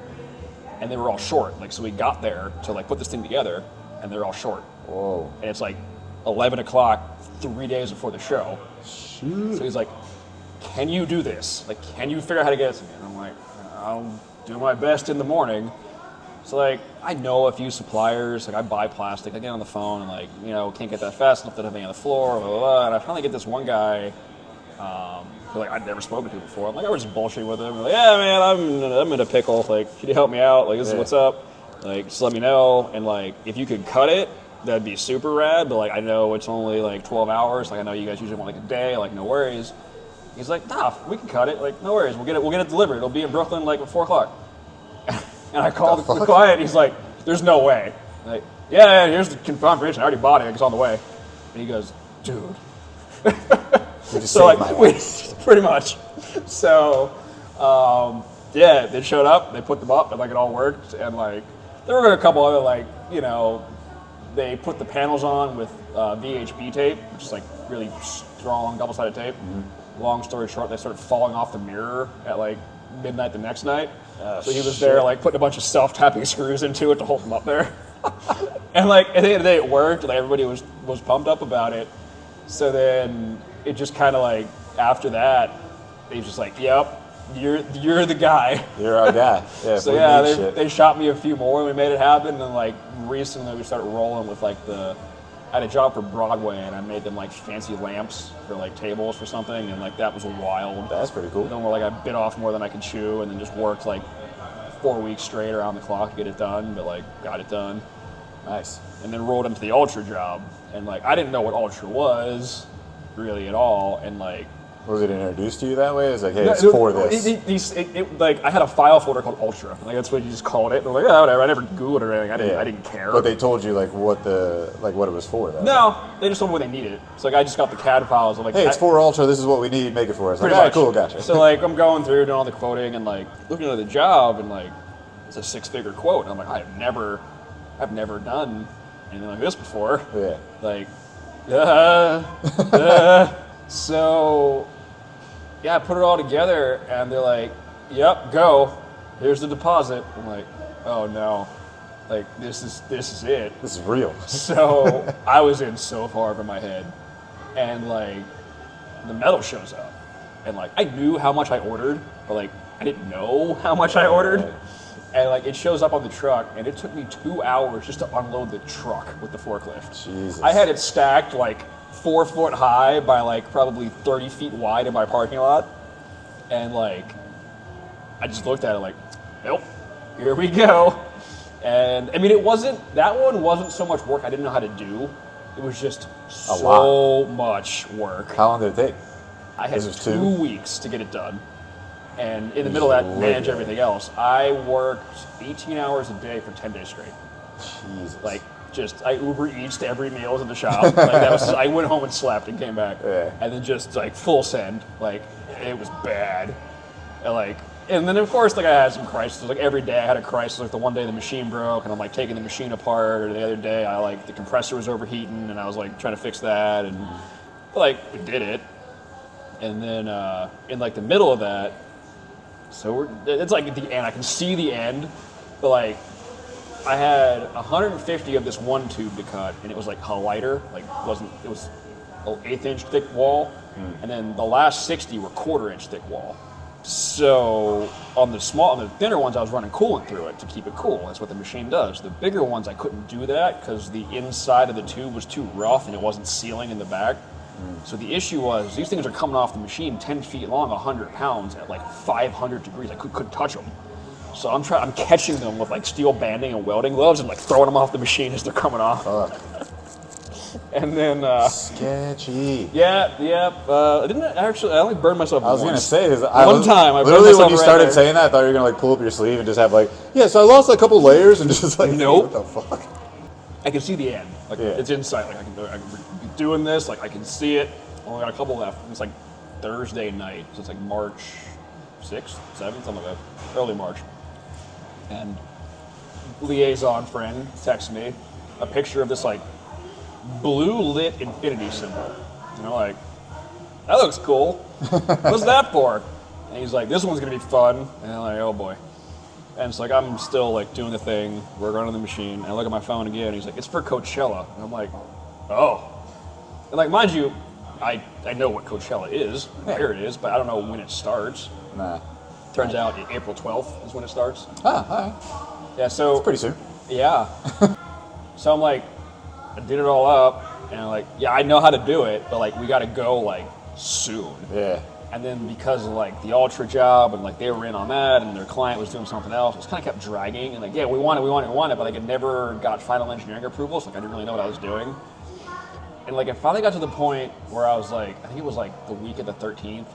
And they were all short. Like, so we got there to like put this thing together, and they're all short. Whoa. And it's like 11 o'clock, 3 days before the show. Shoot. So he's like, can you do this? Like, can you figure out how to get it to me? And I'm like, I'll do my best in the morning. So like, I know a few suppliers. Like, I buy plastic. I get on the phone and like, you know, can't get that fast enough to have anything on the floor, blah, blah, blah. And I finally get this one guy who like I'd never spoken to before. I'm like, I was just bullshitting with him. I'm like, yeah, man, I'm in a pickle. Like, can you help me out? Like, this is what's up. Like, just let me know. And like, if you could cut it, that'd be super rad. But like, I know it's only like 12 hours. Like, I know you guys usually want like a day. Like, no worries. He's like, nah, we can cut it. Like, no worries. We'll get it delivered. It'll be in Brooklyn like at 4 o'clock. And I called the client. He's like, there's no way. I'm like, yeah, here's the confirmation. I already bought it. It's on the way. And he goes, dude. So like, pretty much. So, yeah, they showed up. They put them up, and like it all worked. And like, there were a couple other like, you know, they put the panels on with VHB tape, which is like really strong double-sided tape. Long story short, they started falling off the mirror at like midnight the next night. So he was there like putting a bunch of self-tapping screws into it to hold them up there. And like at the end of the day, it worked. Like everybody was pumped up about it. So then it just kind of like after that, they just like, yep, you're the guy. You're our guy. Yeah. So yeah, they shot me a few more and we made it happen. And then like recently we started rolling with like I had a job for Broadway and I made them like fancy lamps for like tables for something, and like that was wild. That's pretty cool. Then where like I bit off more than I could chew, and then just worked like 4 weeks straight around the clock to get it done, but like got it done. Nice. And then rolled into the Ultra job. And like, I didn't know what Ultra was really at all. And like, Was it introduced to you that way? It's like, hey, it's for this. Like, I had a file folder called Ultra. Like, that's what you just called it. And I'm like, oh, whatever. I never Googled or anything. I didn't care. But they told you like what it was for, though. No, they just told me what they needed. So like, I just got the CAD files. I'm like, hey, it's for Ultra. This is what we need. Make it for us. Like, all right, cool, gotcha. So like, I'm going through doing all the quoting and like looking at the job and like, it's a 6-figure quote. And I'm like, I've never done anything like this before. Yeah. Like, so. Yeah, I put it all together, and they're like, "Yep, go. Here's the deposit." I'm like, "Oh no, like this is it. This is real." So I was in so far over my head, and like the metal shows up, and like I knew how much I ordered, but like I didn't know how much I ordered, and like it shows up on the truck, and it took me 2 hours just to unload the truck with the forklift. Jesus. I had it stacked like 4 foot high by like probably 30 feet wide in my parking lot. And like, I just looked at it like, nope, here we go. And I mean, that one wasn't so much work I didn't know how to do. It was just so much work. How long did it take? I had 2 weeks to get it done. And in the middle of that, manage everything else. I worked 18 hours a day for 10 days straight. Jesus. Like, I Uber Eats to every meal in the shop. Like that was, I went home and slept and came back, and then just like full send. Like it was bad, and then of course like I had some crises. Like every day I had a crisis. Like the one day the machine broke, and I'm like taking the machine apart. Or the other day I like the compressor was overheating, and I was like trying to fix that, and like we did it. And then in like the middle of that, so it's like at the end. I can see the end, but like. I had 150 of this one tube to cut, and it was like lighter, it was an 1/8 inch thick wall, and then the last 60 were 1/4 inch thick wall. So on the thinner ones, I was running coolant through it to keep it cool. That's what the machine does. The bigger ones, I couldn't do that because the inside of the tube was too rough and it wasn't sealing in the back. So the issue was these things are coming off the machine 10 feet long, 100 pounds at like 500 degrees. I couldn't touch them. So I'm catching them with like steel banding and welding gloves and like throwing them off the machine as they're coming off. Fuck. And then sketchy. Yeah. I only burned myself. I was gonna say one time. I literally when you started saying that, I thought you were gonna like pull up your sleeve and just have like, so I lost a couple layers and just like, nope. What the fuck? I can see the end. Like it's in sight. Like I can be doing this. Like I can see it. Only got a couple left. It's like Thursday night, so it's like March 6th, 7th, something like that, early March. And liaison friend texts me a picture of this like blue lit infinity symbol. You know, like, that looks cool. What's that for? And he's like, this one's gonna be fun. And I'm like, oh boy. And it's like, I'm still like doing the thing, working on the machine, and I look at my phone again, and he's like, it's for Coachella. And I'm like, oh. And like, mind you, I know what Coachella is, where it is, but I don't know when it starts. Nah. Turns out April 12th is when it starts. Ah, all right. Yeah, so. It's pretty soon. Yeah. So I'm like, I did it all up, and I'm like, yeah, I know how to do it, but like, we gotta go like soon. Yeah. And then because of like the Ultra job, and like they were in on that, and their client was doing something else, it just kind of kept dragging, and like, yeah, we want it, but like it never got final engineering approval, so like I didn't really know what I was doing. And like it finally got to the point where I was like, I think it was like the week of the 13th,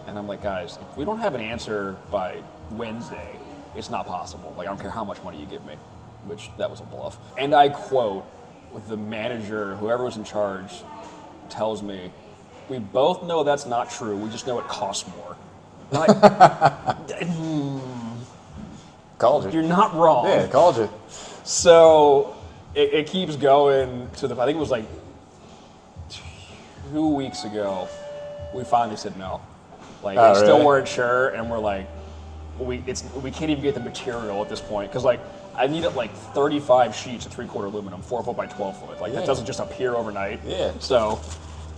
and I'm like, guys, if we don't have an answer by Wednesday, it's not possible. Like, I don't care how much money you give me, which that was a bluff. And I quote, with the manager, whoever was in charge, tells me, we both know that's not true. We just know it costs more. And I'm like, Called you. You're not wrong. Yeah, called you. So it keeps going to the, I think it was like 2 weeks ago, we finally said no. Like, they still weren't sure, and we're like, we can't even get the material at this point, because like, I needed like 35 sheets of 3/4 aluminum, 4 foot by 12 foot. Like, that doesn't just appear overnight. Yeah. So,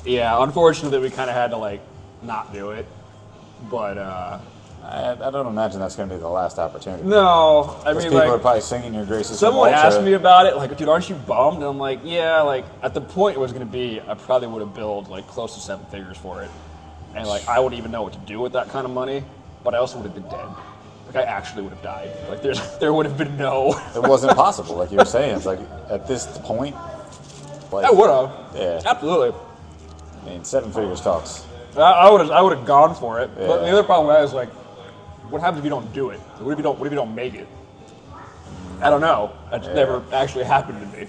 yeah, unfortunately, we kind of had to like not do it, but I don't imagine that's going to be the last opportunity. no, I mean, people like, are probably singing your graces. someone asked me about it, like, dude, aren't you bummed? And I'm like, yeah, like, at the point it was going to be, I probably would have billed like close to 7 figures for it. And like, I wouldn't even know what to do with that kind of money, but I also would have been dead. like I actually would have died. Like there would have been no. It wasn't possible, like you were saying. It's like at this point, like I would have. Yeah. Absolutely. I mean, 7 figures talks. I would have gone for it. Yeah. But the other problem with that is like, what happens if you don't do it? What if you don't make it? I don't know. That's never actually happened to me.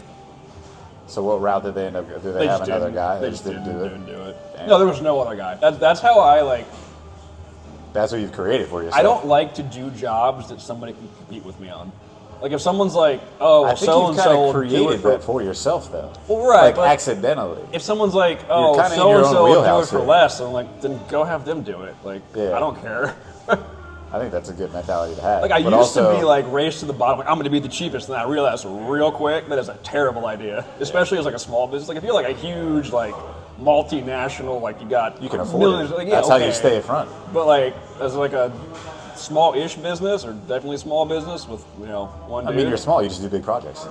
So what route did they end up? Did they have another guy? They just didn't do it. Damn. No, there was no other guy. That's how I like. That's what you've created for yourself. I don't like to do jobs that somebody can compete with me on. Like if someone's like, oh, I think so you've and kind so of created that for yourself, though. Well, right, like accidentally. If someone's like, oh, kinda in so your and own so will do it wheelhouse for here. less, I'm like, then go have them do it. Like, Yeah. I don't care. I think that's a good mentality to have. Like I But used to also- be like race to the bottom. Like I'm going to be the cheapest, and then I realized real quick that is a terrible idea, especially as like a small business. Like if you're like a huge like multinational, like you can afford millions. it. Like, yeah, That's how okay. you stay in front. But like as like a small-ish business, or definitely a small business with one dude. I mean, you're small. You just do big projects.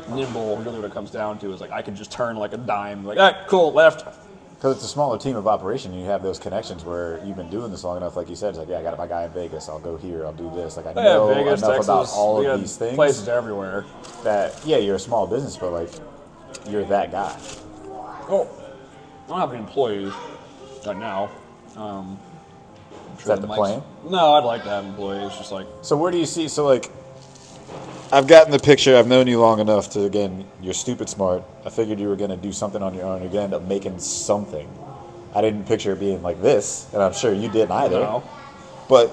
Nimble. Really, what it comes down to is like I could just turn like a dime. Like, all right, cool, left. Because it's a smaller team of operation, you have those connections where you've been doing this long enough. Like you said, it's like, yeah, I got my guy in Vegas. I'll go here. I'll do this. Like I know Vegas, enough Texas, about all we of got these things. Places everywhere. That you're a small business, but like you're that guy. Oh, I don't have any employees right now. Is that the plan? No, I'd like to have employees. Just like So where do you see? So like, I've gotten the picture. I've known you long enough to, again, you're stupid smart. I figured you were going to do something on your own. You're going to end up making something. I didn't picture it being like this, and I'm sure you didn't either. No. But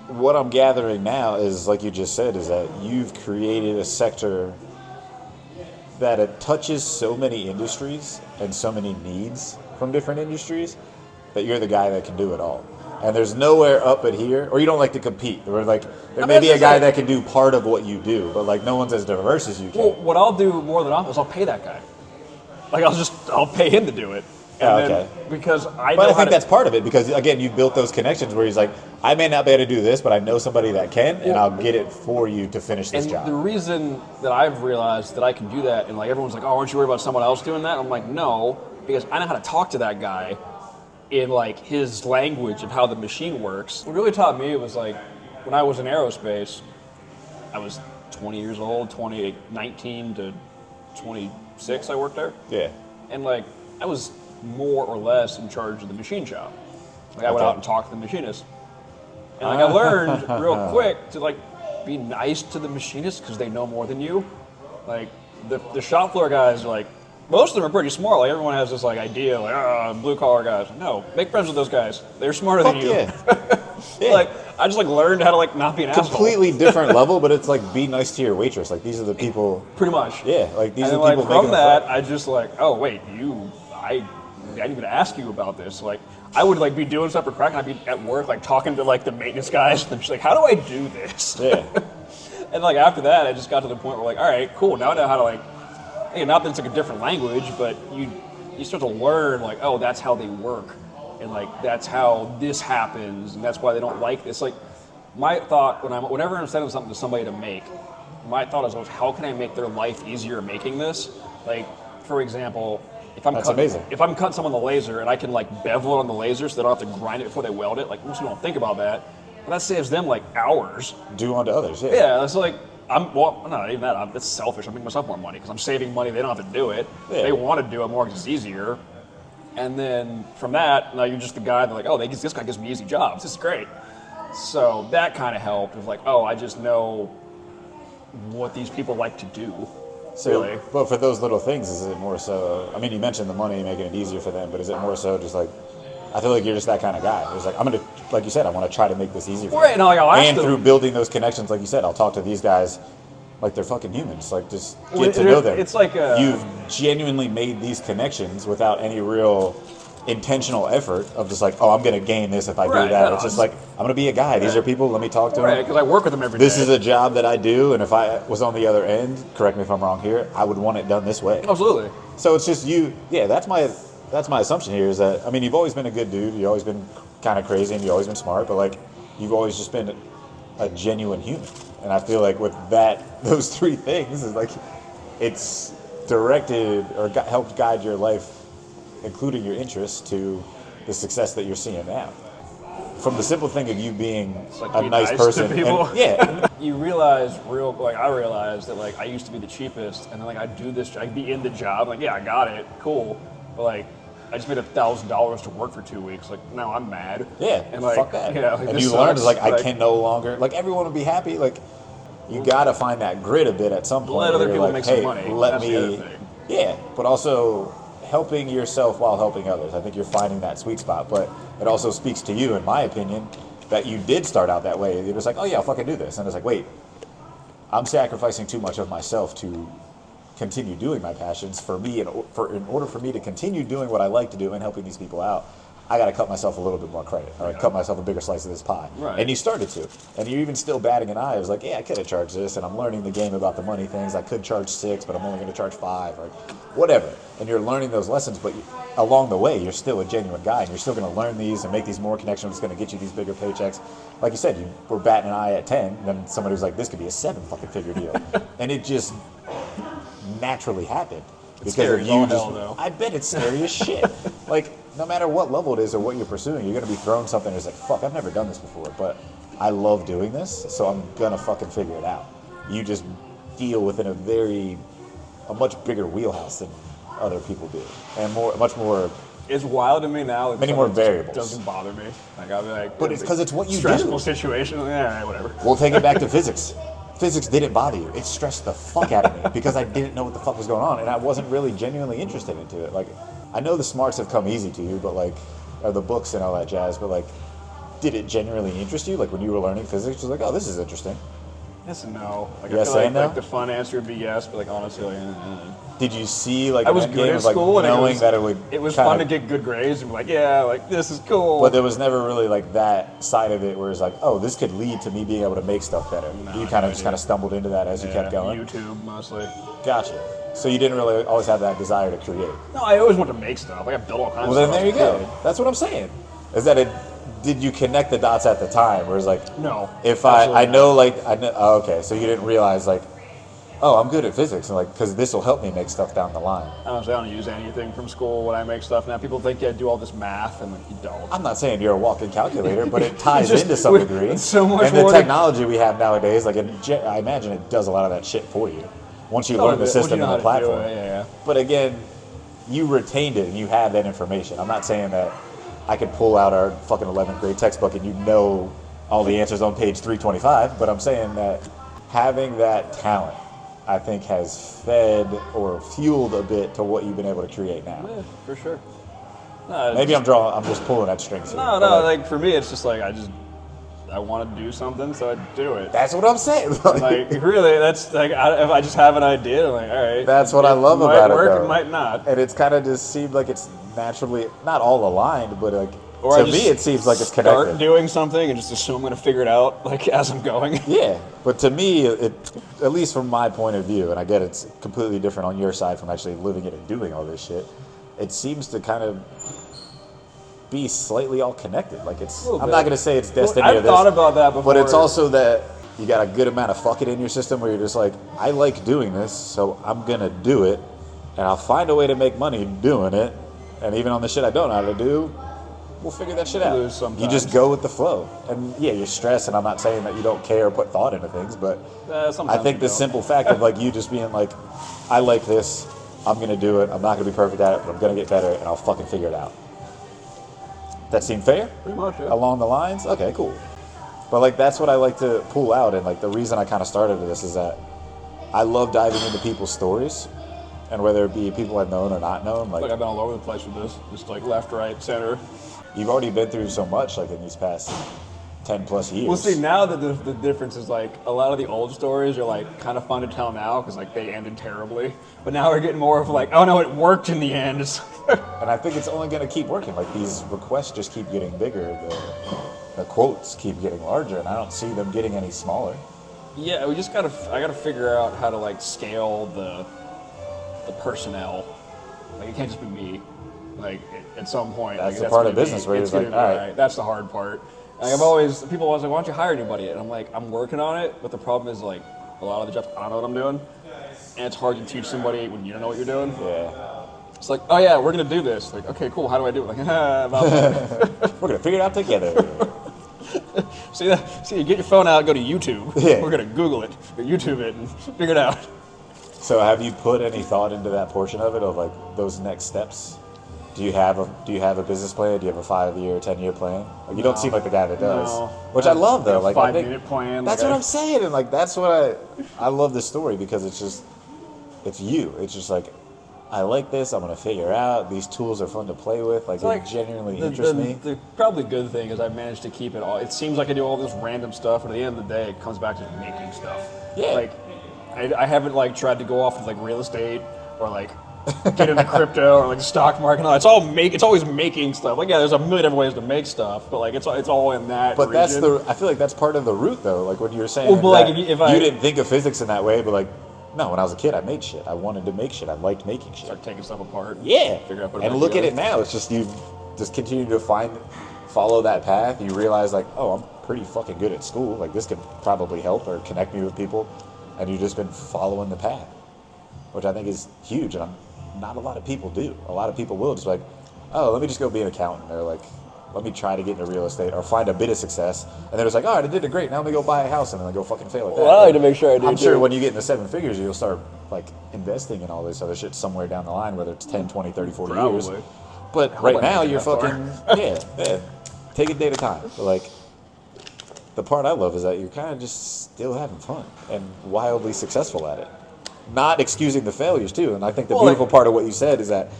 what I'm gathering now is, like you just said, is that you've created a sector that it touches so many industries and so many needs from different industries that you're the guy that can do it all. And there's nowhere up at here, or you don't like to compete. Or like there may be a guy that can do part of what you do, but like no one's as diverse as you can. Well, what I'll do more than often is I'll pay that guy. Like I'll pay him to do it. And then, because I know But I how think to, that's part of it, because again, you've built those connections where he's like, I may not be able to do this, but I know somebody that can, and I'll get it for you to finish this and job. the reason that I've realized that I can do that, and like everyone's like, oh, aren't you worried about someone else doing that? I'm like, no, because I know how to talk to that guy in like his language of how the machine works. What really taught me was like when I was in aerospace, I was 20 years old, 19 to 26 I worked there. Yeah. And like I was more or less in charge of the machine shop. Like I went out and talked to the machinist. And like I learned real quick to like be nice to the machinists because they know more than you. Like the shop floor guys are like, most of them are pretty smart. Like everyone has this like idea, like blue collar guys. No, make friends with those guys. They're smarter than you. Yeah. Like I just like learned how to like not be an Completely different level, but it's like be nice to your waitress. Like these are the people. Pretty much. Yeah, like these And are then, the people like, making from the that, fun. I just like, oh wait, I didn't even ask you about this. Like I would like be doing stuff for Kraken. I'd be at work like talking to like the maintenance guys, and they're just like, how do I do this? Yeah. And like after that, I just got to the point where like, all right, cool. Now I know how to like, not that it's like a different language, but you start to learn like, oh, that's how they work, and like that's how this happens, and that's why they don't like this. Like my thought whenever I'm sending something to somebody to make, my thought is, how can I make their life easier making this? Like for example, if I'm cutting someone the laser and I can like bevel it on the laser so they don't have to grind it before they weld it. Like most people don't think about that, but that saves them like hours. Do unto others. Yeah. Yeah, that's like. Not even that. It's selfish. I'm making myself more money because I'm saving money. They don't have to do it. Yeah. They want to do it more because it's easier. And then from that, now you're just the guy that like, oh, this guy gives me easy jobs. This is great. So that kind of helped. It was like, oh, I just know what these people like to do. So, really. But for those little things, is it more so? I mean, you mentioned the money making it easier for them, but is it more so just like? I feel like you're just that kind of guy. It's like, I'm going to, like you said, I want to try to make this easier for Right, them. no, like, I'll ask and them. through building those connections, like you said, I'll talk to these guys like they're fucking humans. Like, just get to know them. It's like you've genuinely made these connections without any real intentional effort of just like, oh, I'm going to gain this if I do that. It's just like, I'm going to be a guy. These are people. Let me talk to them. Right, because I work with them every day. This is a job that I do, and if I was on the other end, correct me if I'm wrong here, I would want it done this way. Absolutely. So it's just you. Yeah, that's my assumption here is that, I mean, you've always been a good dude. You've always been kind of crazy, and you've always been smart, but like, you've always just been a genuine human. And I feel like with those three things is like, it's directed or helped guide your life, including your interests, to the success that you're seeing now. from the simple thing of you being like a be nice nice person. to people. Yeah. You realize I realized that like I used to be the cheapest, and then like I'd do this, I'd be in the job, like yeah, I got it, cool, but like I just made $1,000 to work for 2 weeks. Like now I'm mad. Yeah, and like fuck that. yeah, like, and this you learn sucks. like I can no longer like everyone would be happy. Like you gotta find that grit a bit at some point. Let other where you're people like, make hey, some money. Let That's me. the other thing. Yeah, but also helping yourself while helping others. I think you're finding that sweet spot. But it also speaks to you, in my opinion, that you did start out that way. It was like, oh yeah, I'll fucking do this, and it's like, wait, I'm sacrificing too much of myself to continue doing my passions. For me, in order for me to continue doing what I like to do and helping these people out, I got to cut myself a little bit more credit, or cut myself a bigger slice of this pie. Right. And you started to, and you're even still batting an eye. It was like, yeah, I could have charged this, and I'm learning the game about the money things. I could charge 6, but I'm only going to charge 5, or whatever. And you're learning those lessons, but along the way, you're still a genuine guy, and you're still going to learn these and make these more connections. It's going to get you these bigger paychecks. Like you said, you were batting an eye at 10, and then somebody was like, this could be a 7-fucking-figure deal, and it just naturally happened. Because scary of as all you hell, though. I bet it's scary as shit. Like, no matter what level it is or what you're pursuing, you're going to be thrown something that's like, fuck, I've never done this before, but I love doing this, so I'm going to fucking figure it out. You just deal within a much bigger wheelhouse than other people do. And much more. It's wild to me now. That Many more something variables. Doesn't bother me. Like I'll be like, But it's because it's what you stressful do. situation. Yeah, whatever. We'll take it back to physics. Physics didn't bother you. It stressed the fuck out of me because I didn't know what the fuck was going on, and I wasn't really genuinely interested into it. Like, I know the smarts have come easy to you, but like, or the books and all that jazz, but like, did it genuinely interest you? Like when you were learning physics, you was like, oh, this is interesting. Yes and no. Like, Yes I feel like, and no? like the fun answer would be yes, but like honestly, Did you see like I an was end good game at of, like, school, and knowing that it would? It was kinda- fun to get good grades and be like, yeah, like this is cool. But there was never really like that side of it where it's like, oh, this could lead to me being able to make stuff better. No, You kind no of just idea. kind of stumbled into that as you kept going. YouTube mostly. Gotcha. So you didn't really always have that desire to create. No, I always wanted to make stuff. Like I built all kinds Well, of then stuff. there you as a go. kid. That's what I'm saying. Is that it? Did you connect the dots at the time? Where it's like, No. if absolutely I not. know, like, I know, oh, okay, so you didn't realize, like, oh, I'm good at physics, and like, because this will help me make stuff down the line. Honestly, I don't use anything from school when I make stuff now. People think I do all this math, and like you don't. I'm not saying you're a walking calculator, but it ties Just into some with- degree. with so much and the more to- technology we have nowadays, like, I imagine it does a lot of that shit for you once you learn the system and the platform. Yeah. But again, you retained it and you have that information. I'm not saying that I could pull out our fucking 11th grade textbook and you know all the answers on page 325, but I'm saying that having that talent, I think, has fed or fueled a bit to what you've been able to create now. Yeah, for sure. No, Maybe I'm just pulling at strings here. No, but, no. Like for me, it's just like I want to do something, so I do it. that's what I'm saying. Like really, that's like if I just have an idea, I'm like all right. That's what I love it about it, might work, though. it might not. And it's kind of just seemed like it's naturally not all aligned, but like Or to I just me it seems like it's start connected. doing something and just assume I'm gonna figure it out like as I'm going. Yeah, but to me, at least from my point of view, and I get it's completely different on your side from actually living it and doing all this shit, it seems to kind of be slightly all connected. Like it's, Little I'm bit. not going to say it's destiny I've or this, thought about that before. but it's also that you got a good amount of fuck it in your system where you're just like, I like doing this, so I'm going to do it, and I'll find a way to make money doing it, and even on the shit I don't know how to do, we'll figure that shit out. Lose sometimes. You just go with the flow. And yeah, you're stressed, and I'm not saying that you don't care or put thought into things, but I sometimes think you the don't. simple fact of like you just being like, I like this, I'm gonna do it, I'm not gonna be perfect at it, but I'm gonna get better, and I'll fucking figure it out. That seem fair? Pretty much, yeah. Along the lines? Okay, cool. But like that's what I like to pull out, and like the reason I kind of started this is that I love diving into people's stories, and whether it be people I've known or not known, Like I've been all over the place with this, just like left, right, center. you've already been through so much like in these past 10 plus years. Well, see, now that the difference is like a lot of the old stories are like kind of fun to tell now because like they ended terribly. But now we're getting more of like, oh no, it worked in the end. It's And I think it's only going to keep working. Like these requests just keep getting bigger. The quotes keep getting larger, and I don't see them getting any smaller. yeah, we just I gotta figure out how to like scale the personnel. Like it can't just be me. Like at some point, That's like, the part gonna of business where it's you're like, gonna be all right. That's the hard part. Like people always like, why don't you hire anybody? And I'm like, I'm working on it, but the problem is like a lot of the jobs I don't know what I'm doing, and it's hard to teach somebody when you don't know what you're doing. Yeah. It's like, oh yeah, we're gonna do this. Like, okay, cool. How do I do it? Like, We're going to figure it out together. See, you get your phone out, go to YouTube. Yeah. We're gonna Google it, or YouTube it, and figure it out. So have you put any thought into that portion of it, of like those next steps? Do you have a business plan? Do you have a 5-year, 10-year plan? Like, you don't seem like the guy that does, No. which I love though. Like, I think 5-minute plan. that's what I'm saying, and like that's what I love this story because it's you. It's just like, I like this. I'm gonna figure out. These tools are fun to play with. Like, it genuinely interests me. The probably good thing is I've managed to keep it all. It seems like I do all this random stuff, but at the end of the day, it comes back to making stuff. Yeah. Like, I haven't like tried to go off with like real estate or like get into crypto or like the stock market. It's always making stuff. Like, yeah, there's a million different ways to make stuff, but like it's all in that. But region. I feel like that's part of the root though. Like when you were saying, Well, but like that if you didn't think of physics in that way, but like, no, when I was a kid, I made shit. I wanted to make shit. I liked making shit. start taking stuff apart. Yeah. Figure out what And look at it now. It's just you just continue to follow that path. You realize like, oh, I'm pretty fucking good at school. Like this could probably help or connect me with people. And you've just been following the path, which I think is huge. And not a lot of people do. A lot of people will just like, oh, let me just go be an accountant, or like, let me try to get into real estate or find a bit of success. And they're just like, all right, I did it great. Now let me go buy a house, and then I go fucking fail at that. Well, I like to make sure I do. I'm sure when you get into 7 figures, you'll start like investing in all this other shit somewhere down the line, whether it's 10, 20, 30, 40 years. Probably. But right like now, making you're that far. fucking, yeah, take a day at a time. But like, the part I love is that you're kind of just still having fun and wildly successful at it. Not excusing the failures too. And I think the beautiful part of what you said is that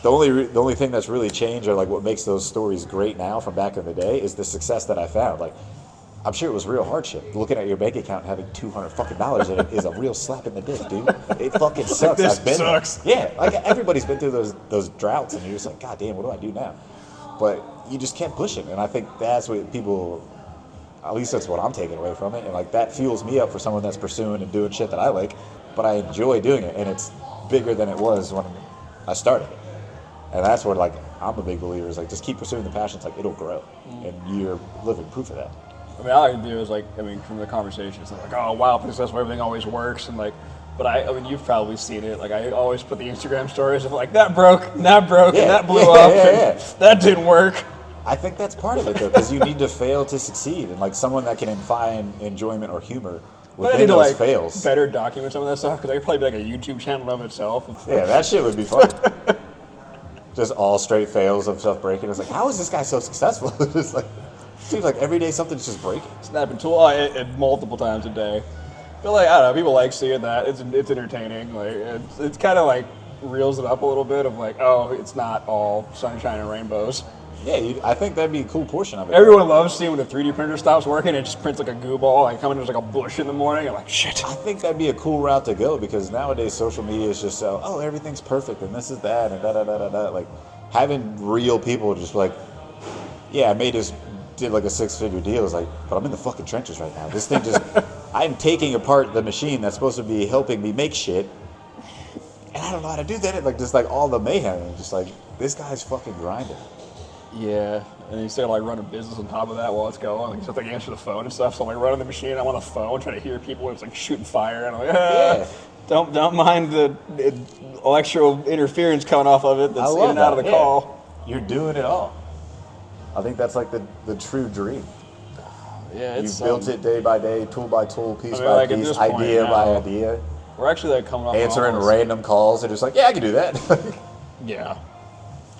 the only thing that's really changed, or like what makes those stories great now from back in the day, is the success that I found. Like, I'm sure it was real hardship. Looking at your bank account and having $200 fucking in it is a real slap in the dick, dude. It fucking sucks. This I've been there. sucks. Yeah, like everybody's been through those droughts, and you're just like, God damn, what do I do now? But you just kept pushing, and I think that's what people, at least that's what I'm taking away from it, and like that fuels me up for someone that's pursuing and doing shit that I like, but I enjoy doing it, and it's bigger than it was when I started. And that's what, like, I'm a big believer is like, just keep pursuing the passions, like it'll grow, and you're living proof of that. I mean, all I can do is like, I mean, from the conversation, it's like, oh wow, because that's why everything always works, and like, but I mean, you've probably seen it. Like, I always put the Instagram stories of like, that broke, and that blew up, and that didn't work. I think that's part of it though, because you need to fail to succeed, and like someone that can find enjoyment or humor But I within need to those like fails. better document some of that stuff because I could probably be like a YouTube channel of itself. Yeah, that shit would be fun. Just all straight fails of stuff breaking. It's like, how is this guy so successful? It's like, seems like every day something's just breaking. Snapping tool it multiple times a day. But like, I don't know, people like seeing that. It's entertaining. Like it's kind of like reels it up a little bit of like, oh, it's not all sunshine and rainbows. Yeah, I think that'd be a cool portion of it. Everyone loves seeing when the 3D printer stops working, it just prints like a goo ball, like coming in like a bush in the morning. I'm like, shit. I think that'd be a cool route to go because nowadays social media is just so, oh, everything's perfect and this is that and da-da-da-da-da. Like, having real people just like, yeah, I did like a 6-figure deal. It's like, but I'm in the fucking trenches right now. This thing just, I'm taking apart the machine that's supposed to be helping me make shit, and I don't know how to do that. Like, just like all the mayhem. And just like, this guy's fucking grinding. Yeah, and you still like run a business on top of that while it's going. Like, you just have to answer the phone and stuff. So I'm like running the machine, I'm on the phone trying to hear people, and it's like shooting fire, and I'm like, Yeah. don't mind the electrical interference coming off of it that's in and out of the call. You're doing it all. I think that's like the true dream. Yeah, You it's built it day by day, tool by tool, piece by like, at piece, this point idea by now, idea. We're actually like coming off Answering almost- random calls. They're just like, yeah, I can do that. Yeah.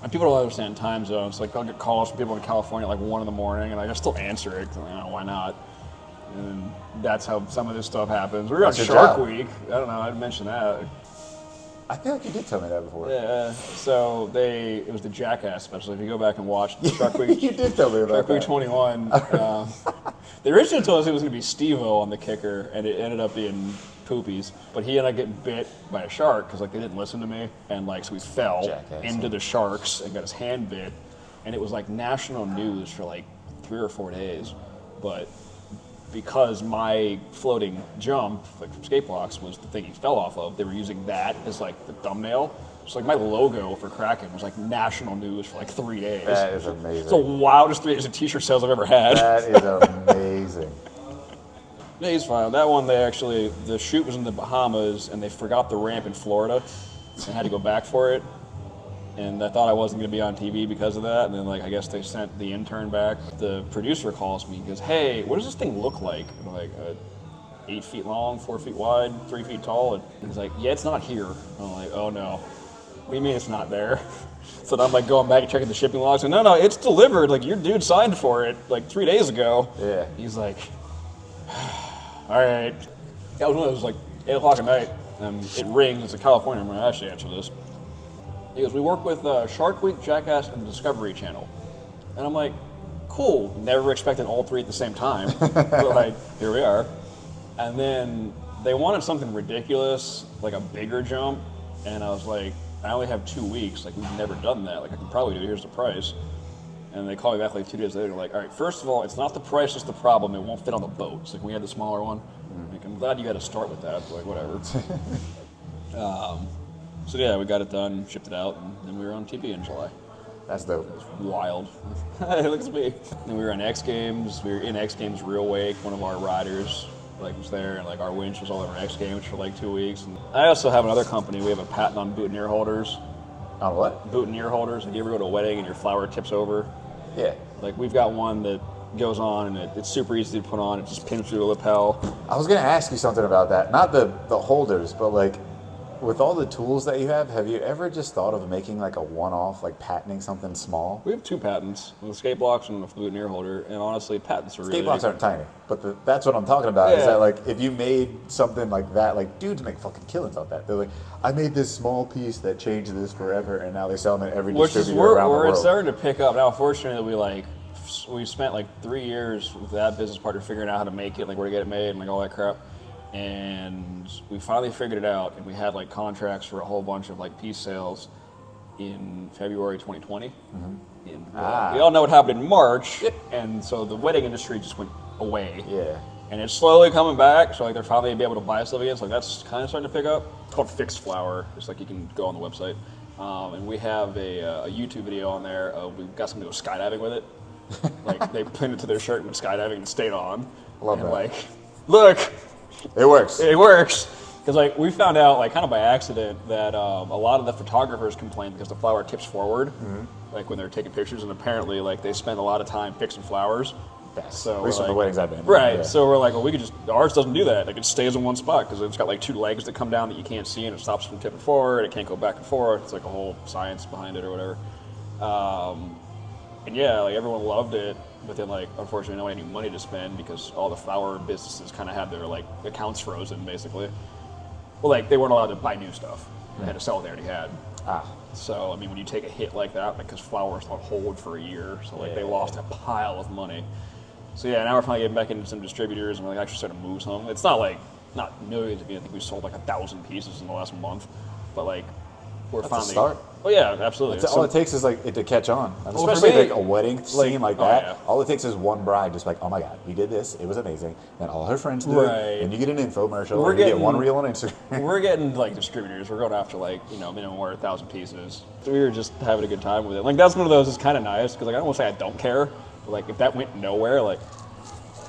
And people don't understand time zones. Like, I'll get calls from people in California at like 1 in the morning, and I just still answer it. 'Cause, you know, why not? And that's how some of this stuff happens. We were on That's your Shark job. Week. I don't know. I'd mention that. I feel like you did tell me that before. Yeah. So it was the Jackass special. If you go back and watch the Shark Week, You did tell me about Shark Week that. 21. They originally told us it was going to be Steve-O on the kicker, and it ended up being Poopies. But he ended up getting bit by a shark because like they didn't listen to me, and like so he fell Jackass. into the sharks and got his hand bit, and it was like national news for like 3 or 4 days. But because my floating jump, like from skate blocks, was the thing he fell off of, they were using that as like the thumbnail. So like my logo for Kraken was like national news for like 3 days. That is amazing. It's the wildest 3 days of t-shirt sales I've ever had. That is amazing. Yeah, he's fine. That one, the shoot was in the Bahamas, and they forgot the ramp in Florida, and had to go back for it. and I thought I wasn't going to be on TV because of that. And then, like, I guess they sent the intern back. The producer calls me and goes, "Hey, what does this thing look like?" And I'm like, 8 feet long, 4 feet wide, 3 feet tall. And he's like, "Yeah, it's not here." I'm like, "Oh no, what do you mean it's not there?" So then I'm like going back and checking the shipping logs. And no, it's delivered. Like, your dude signed for it like 3 days ago. Yeah. He's like, "All right." Yeah, it was like 8 o'clock at night, and it rings. It's in California. I'm going to actually answer this. He goes, "We work with Shark Week, Jackass, and Discovery Channel." And I'm like, cool. Never expected all 3 at the same time. But, like, here we are. And then they wanted something ridiculous, like a bigger jump. And I was like, I only have 2 weeks. Like, we've never done that. Like, I can probably do it. Here's the price. And they called me back like 2 days later. Like, all right, first of all, it's not the price that's the problem. It won't fit on the boat. It's like, we had the smaller one. Like, I'm glad you had to start with that. Like, whatever. So yeah, we got it done, shipped it out, and then we were on TV in July. That's dope. It was wild. Look at me. And we were in X Games. We were in X Games Real Wake. One of our riders was there, and like our winch was all over X Games for like 2 weeks. And I also have another company. We have a patent on boutonniere holders. On what? Boutonniere holders. If you ever go to a wedding and your flower tips over. Yeah. Like, we've got one that goes on, and it's super easy to put on. It just pins through the lapel. I was gonna ask you something about that. Not the holders, but like, with all the tools that you have you ever just thought of making like a one-off, like patenting something small? We have 2 patents, the skate blocks and the boutonniere holder, and honestly, patents are really... Skate blocks aren't tiny, but that's what I'm talking about. Yeah. Is that like, if you made something like that, like dudes make fucking killings off that. They're like, I made this small piece that changed this forever, and now they sell them at every distributor around the world. It's starting to pick up now. Fortunately, we spent like 3 years with that business partner figuring out how to make it, like where to get it made, and like all that crap. And we finally figured it out, and we had like contracts for a whole bunch of like piece sales in February 2020. Mm-hmm. And we all know what happened in March, and so the wedding industry just went away. Yeah. And it's slowly coming back, so like they're finally be able to buy stuff again. So like that's kind of starting to pick up. It's called Fixed Flower. It's like you can go on the website, and we have a YouTube video on there. We've got somebody go skydiving with it. Like, they pinned it to their shirt and went skydiving and stayed on. Love and that. like, look. It works. It works. Because like, we found out, like, kind of by accident that a lot of the photographers complain because the flower tips forward, like when they're taking pictures, and apparently like they spend a lot of time fixing flowers. Best. So at least we're on the like, weddings I've been. right. Yeah. So we're like, well, we could just, ours doesn't do that. Like, it stays in one spot because it's got like 2 legs that come down that you can't see, and it stops from tipping forward. It can't go back and forth. It's like a whole science behind it or whatever. And yeah, like everyone loved it, but then like unfortunately no one had any money to spend because all the flower businesses kind of had their like accounts frozen basically. Well, like they weren't allowed to buy new stuff; they had to sell what they already had. So I mean, when you take a hit like that, because flowers on hold for a year, so like they lost a pile of money. So yeah, now we're finally getting back into some distributors, and we're like actually starting to move some. It's not millions. I think we sold like 1,000 pieces in the last month, but like we're That's finally. a start. Oh yeah, absolutely. All it takes is like it to catch on, and Well, especially for me, like a wedding scene like that. yeah. All it takes is one bride just like, oh my god, we did this, it was amazing, and all her friends do Right. it, and you get an infomercial, We're and you get getting- one reel on Instagram. We're getting like distributors. We're going after like minimum order 1,000 pieces. So we were just having a good time with it. Like that's one of those that's kind of nice because like I don't want to say I don't care, but like if that went nowhere, like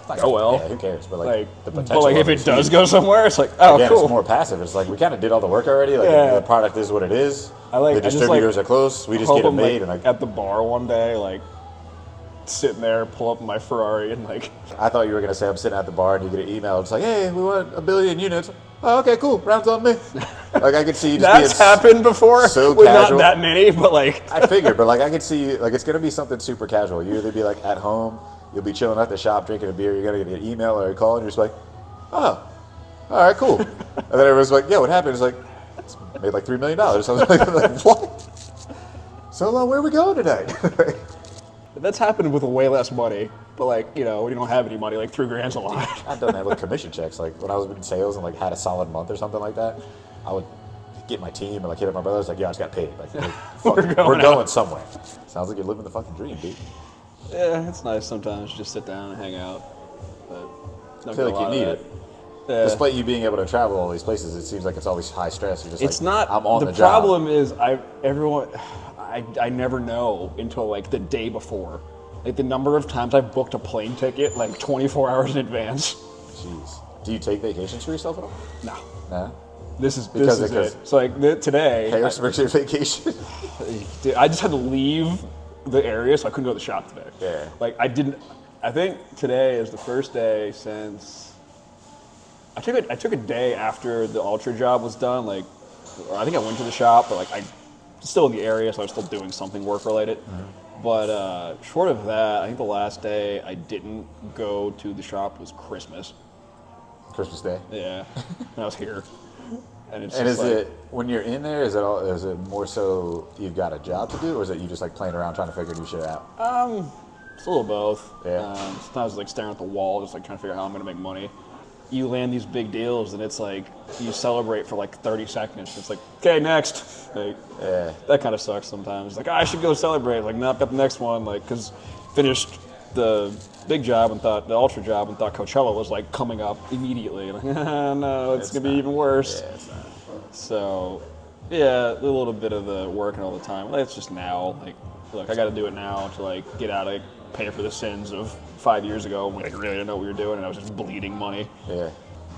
oh well. Yeah, who cares? But like the potential. But like if of it it's does huge. go somewhere, it's like oh Again, cool. it's more passive. It's like we kind of did all the work already. Like Yeah. the product is what it is. I the distributors are close. We just hope get it I'm, made, like, and like at the bar one day, like sitting there, pull up my Ferrari, and like I thought you were gonna say I'm sitting at the bar and you get an email. It's like, hey, we want 1 billion units. Oh, okay, cool. Rounds on me. Like I could see you just that's being happened before. so with casual. not that many, but like I figured, but like I could see you, like it's gonna be something super casual. You either be like at home, you'll be chilling at the shop drinking a beer. You're gonna get an email or a call, and you're just like, oh, all right, cool. And then everyone's like, yeah, what happened? It's like, it's made like $3 million. I was like, what? So where are we going tonight? that's happened with way less money. But like when you don't have any money, like $3,000's a lot. I've done that with commission checks. Like when I was in sales and like had a solid month or something like that, I would get my team and like hit up my brothers like, yeah, I just got paid. Like we're going somewhere. Sounds like you're living the fucking dream, dude. Yeah, it's nice sometimes to just sit down and hang out. But I feel like you need it. Yeah. Despite you being able to travel all these places, it seems like it's always high stress. You're just It's like, not. I'm on the job. problem is I never know until like the day before. Like the number of times I've booked a plane ticket like 24 hours in advance. Jeez. Do you take vacations for yourself at all? No. Nah. This is Because it. So like today, Chaos makes your vacation. dude, I just had to leave the area, so I couldn't go to the shop today. Yeah. Like I think today is the first day since I took a day after the Ultra job was done. Like, or I think I went to the shop, but like I was still in the area, so I was still doing something work related. Mm-hmm. But short of that, I think the last day I didn't go to the shop was Christmas. Christmas Day. Yeah, and I was here. And it's And just is like, it when you're in there? Is it more so you've got a job to do, or is it you just like playing around trying to figure new shit out? it's a little both. Yeah. Sometimes like staring at the wall, just like trying to figure out how I'm gonna make money. You land these big deals, and it's like you celebrate for like 30 seconds. It's like, okay, next. Like, Yeah. that kind of sucks sometimes. Like, I should go celebrate. Like, no, I've got the next one. Like, because finished the big job and thought the Ultra job and thought Coachella was like coming up immediately. Like, no, it's gonna be even worse. Yeah, it's not. So, yeah, a little bit of the working all the time. Well, it's just now. Like, look, I got to do it now to like get out of pay for the sins of 5 years ago when I really didn't know what we were doing and I was just bleeding money. Yeah.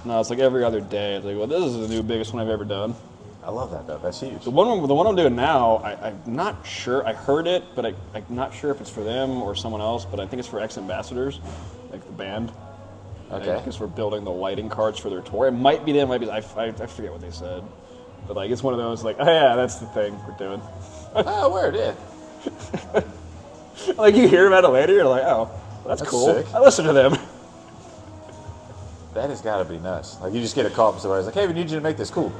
No, it's like every other day. It's like, well, this is the new biggest one I've ever done. I love that though. That's huge. The one I'm doing now, I'm not sure. I heard it, but I'm not sure if it's for them or someone else. But I think it's for ex-ambassadors, like the band. Okay. Because we're building the lighting cards for their tour. It might be them. Might be I forget what they said. But like it's one of those like, oh yeah, that's the thing we're doing. Oh, word, yeah. Like you hear about it later, you're like, oh, that's cool. sick. I listen to them. That has got to be nuts. Like you just get a call from somebody, it's like, hey, we need you to make this cool.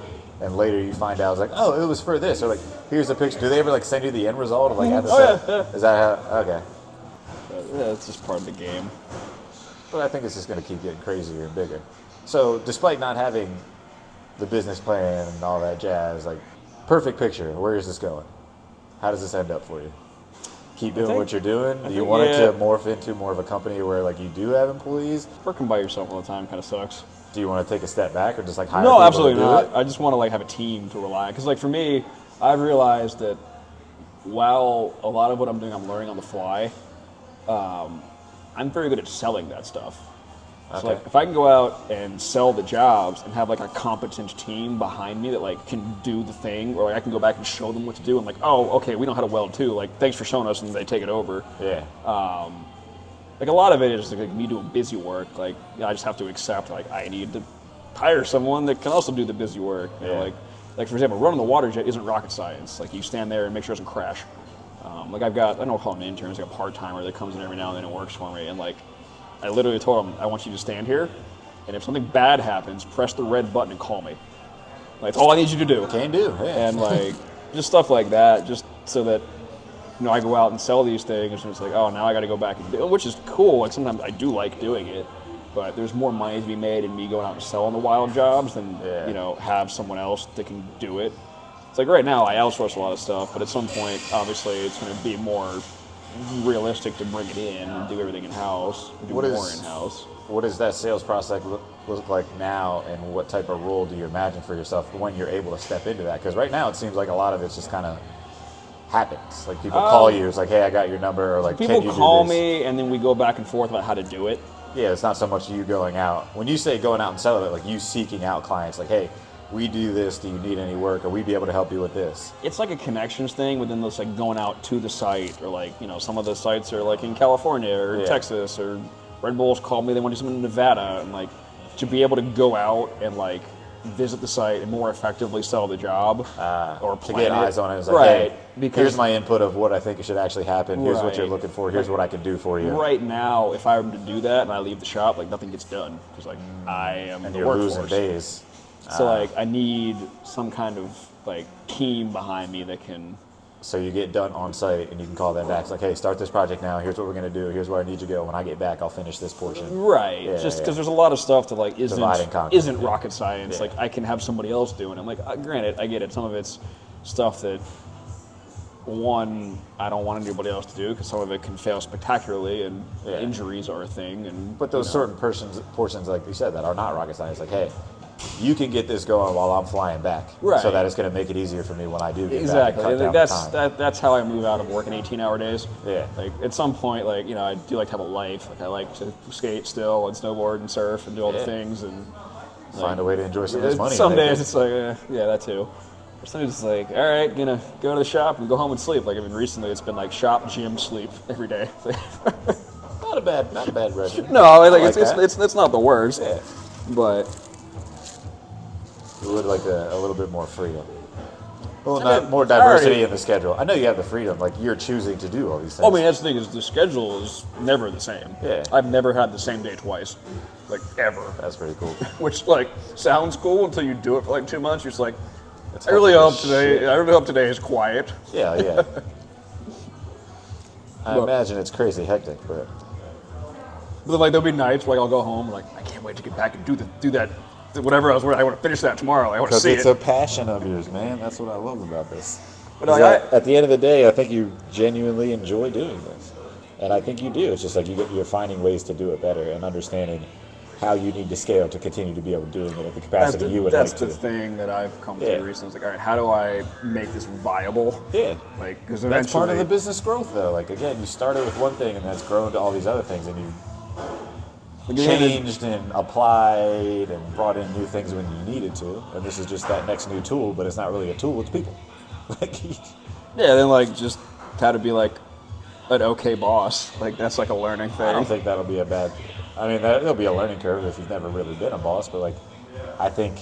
And later you find out, it's like, oh, it was for this. Or like, here's the picture. Do they ever like send you the end result of like at the set? Yeah. Is that how? Okay. Yeah, it's just part of the game. But I think it's just going to keep getting crazier and bigger. So despite not having the business plan and all that jazz, like, perfect picture. Where is this going? How does this end up for you? Keep doing what you're doing? Do you want it to morph into more of a company where like you do have employees? Working by yourself all the time kind of sucks. Do you want to take a step back or just like hire No, people absolutely to do not. it? I just want to like have a team to rely on. Because like for me, I've realized that while a lot of what I'm doing, I'm learning on the fly. I'm very good at selling that stuff. So Okay. like if I can go out and sell the jobs and have like a competent team behind me that like can do the thing, or like I can go back and show them what to do, and like, oh, okay, we know how to weld too. Like, thanks for showing us, and they take it over. Yeah. Like a lot of it is like me doing busy work. Like I just have to accept like I need to hire someone that can also do the busy work. You know, like for example, running the water jet isn't rocket science. Like you stand there and make sure it doesn't crash. Like I don't call them interns, like a part-timer that comes in every now and then and works for me. And like I literally told him, I want you to stand here, and if something bad happens, press the red button and call me. Like that's all I need you to do. Can do. Yeah. And like just stuff like that, just so that I go out and sell these things, and it's like, oh, now I got to go back and do it, which is cool. Like sometimes I do like doing it, but there's more money to be made in me going out and selling the wild jobs than have someone else that can do it. It's like right now I outsource a lot of stuff, but at some point, obviously, it's going to be more realistic to bring it in and do everything in-house, do more in-house. What does that sales process look like now, and what type of role do you imagine for yourself when you're able to step into that? Because right now it seems like a lot of it's just kind of happens. Like people call you, it's like, hey, I got your number, or like, people can you call do this? me, and then we go back and forth about how to do it. Yeah, it's not so much you going out. When you say going out and selling it, like you seeking out clients, like, hey, we do this, do you need any work, or we be able to help you with this? It's like a connections thing, but then it's like going out to the site, or like, some of the sites are like in California or Texas, or Red Bulls called me, they want to do something in Nevada, and like to be able to go out and like visit the site and more effectively sell the job or plan to get it. eyes on it. It's like, right, hey, because here's my input of what I think should actually happen. Here's what you're Right. looking for. Here's what I can do for you. right now, if I were to do that and I leave the shop, like nothing gets done because like I am And the you're workforce. losing days. So like I need some kind of like team behind me that can. So you get done on site, and you can call them back. It's like, hey, start this project now. Here's what we're going to do. Here's where I need you to go. When I get back, I'll finish this portion. Right, Yeah, just yeah. because there's a lot of stuff that like Divide and conquer. isn't rocket science. Yeah. Like I can have somebody else doing it. Like granted, I get it. Some of it's stuff that I don't want anybody else to do because some of it can fail spectacularly, and injuries are a thing. And But those certain portions, like you said, that are not rocket science, like, hey, you can get this going while I'm flying back, Right. so that it's going to make it easier for me when I do get exactly, back and cut down the time. that's how I move out of working 18-hour days. Yeah. Like at some point, like I do like to have a life. Like I like to skate still and snowboard and surf and do all the things, and Find a way to enjoy some of this money. Some days it's like, yeah, that too. Or some days it's like, all right, gonna go to the shop and go home and sleep. Like, I mean, recently it's been like shop, gym, sleep every day. Not a bad regimen. No, like it's not the worst. Yeah. But you would like a little bit more freedom. Well, I not mean, more diversity in the schedule. I know you have the freedom, like you're choosing to do all these things. I mean, that's the thing is the schedule is never the same. Yeah. I've never had the same day twice, like ever. That's pretty cool. Which like sounds cool until you do it for like 2 months. You're just like, It's I really hope hectic as today. shit. I really hope today is quiet. Yeah. I imagine it's crazy hectic, but But like there'll be nights where like, I'll go home and like I can't wait to get back and do that whatever else. I want to finish that tomorrow. I want to because see it's it. a passion of yours, man. That's what I love about this. But like, At the end of the day, I think you genuinely enjoy doing this, and I think you do. It's just like you're finding ways to do it better and understanding how you need to scale to continue to be able to do it at the capacity you would like that's to. the thing that I've come Yeah. to recently. It's like, all right, how do I make this viable? Yeah. Like, because That's part of the business growth, though. Like, again, you started with one thing, and that's grown to all these other things, and you changed and applied and brought in new things when you needed to. And this is just that next new tool, but it's not really a tool; it's people. Like, Yeah, then like just how to be like an okay boss. Like that's like a learning thing. I don't think that'll be a bad. I mean, there'll be a learning curve if you've never really been a boss, but like, I think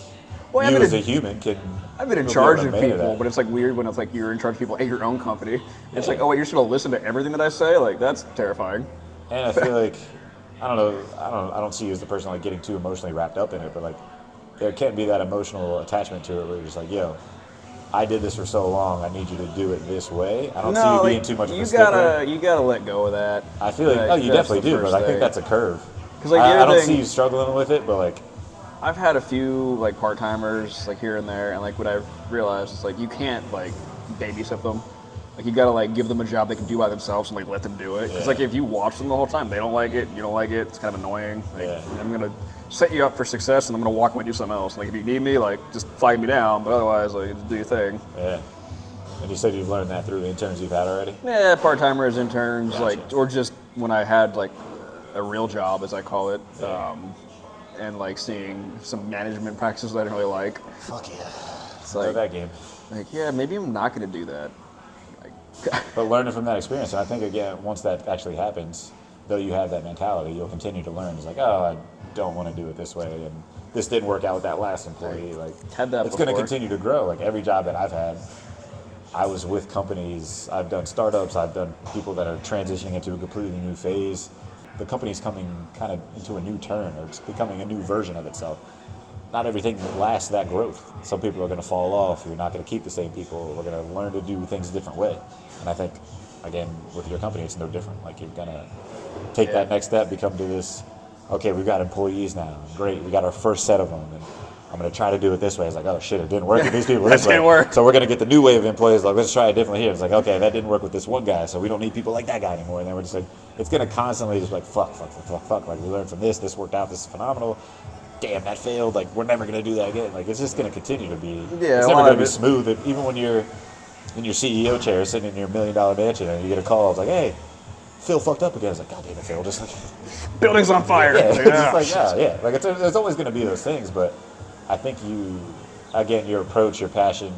Well, you I've been as a in- human can. I've been in you'll be charge able of to manage people, that. but it's like weird when it's like you're in charge of people at your own company. It's like, oh wait, you're just gonna listen to everything that I say? Like that's terrifying. And I feel like I don't see you as the person like getting too emotionally wrapped up in it, but like there can be that emotional attachment to it where you're just like, yo, I did this for so long, I need you to do it this way. I don't see you being too much of a stickler. You gotta let go of that. I feel like you that's definitely the do, but first I think thing. that's a curve. 'Cause, like, the I other don't thing- see you struggling with it, but like I've had a few like part timers like here and there, and like what I've realized is like you can't like babysit them. Like you gotta like give them a job they can do by themselves and like let them do it. Because Yeah. like if you watch them the whole time, they don't like it, you don't like it. It's kind of annoying. Like, Yeah. I'm gonna set you up for success, and I'm gonna walk away and do something else. Like if you need me, like just flag me down. But otherwise, like just do your thing. yeah. And you said you've learned that through the interns you've had already? Yeah, part timers, interns, Gotcha. like or just when I had like a real job, as I call it. Yeah. And like seeing some management practices that I didn't really like. Fuck yeah. It's Play like, that game. yeah, maybe I'm not gonna do that. Like, But learning from that experience, and I think again, once that actually happens, though you have that mentality, you'll continue to learn. It's like, oh, I don't want to do it this way, and this didn't work out with that last employee. Like, Had that it's going to before. continue to grow. Like every job that I've had, I was with companies. I've done startups. I've done people that are transitioning into a completely new phase. The company's coming kind of into a new turn, or it's becoming a new version of itself. Not everything lasts that growth. Some people are going to fall off. You're not going to keep the same people. We're going to learn to do things a different way. And I think, again, with your company, it's no different. Like you're going to take that next step, become to this, okay, we've got employees now. Great, we got our first set of them. And I'm going to try to do it this way. It's like, oh, shit, it didn't work with these people this That way. didn't work. So we're going to get the new wave of employees. Like, let's try it differently here. It's like, okay, that didn't work with this one guy, so we don't need people like that guy anymore. And then we're just like, it's going to constantly just like, fuck. Like, we learned from this worked out, this is phenomenal. Damn, that failed. Like, we're never going to do that again. Like, it's just going to continue to be, Yeah, it's a never lot going of to be it- smooth. Even when you're in your CEO chair sitting in your $1 million mansion and you get a call, it's like, hey, Phil fucked up again. It's like, God damn it, Phil. Just like, building's on fire. yeah, Like, it's ah, just like, yeah. Like, there's always going to be those things, but I think you, again, your approach, your passion,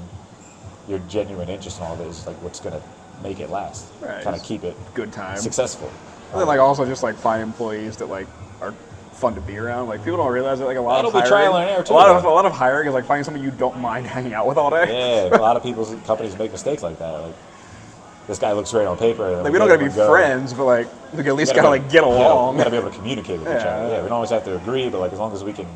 your genuine interest in all of it is like what's going to make it last. Right. Kind of keep it good time. successful. And then like also just like find employees that like are fun to be around. Like people don't realize that like a lot That'll of be hiring, trial and error, too, a lot though. of hiring is like finding someone you don't mind hanging out with all day. Yeah, a lot of people's companies make mistakes like that. Like, this guy looks great on paper. And Like we don't gotta be friends, but like we can at least gotta like get along. We gotta be able to communicate with each Yeah. other. Yeah, we don't always have to agree, but like as long as we can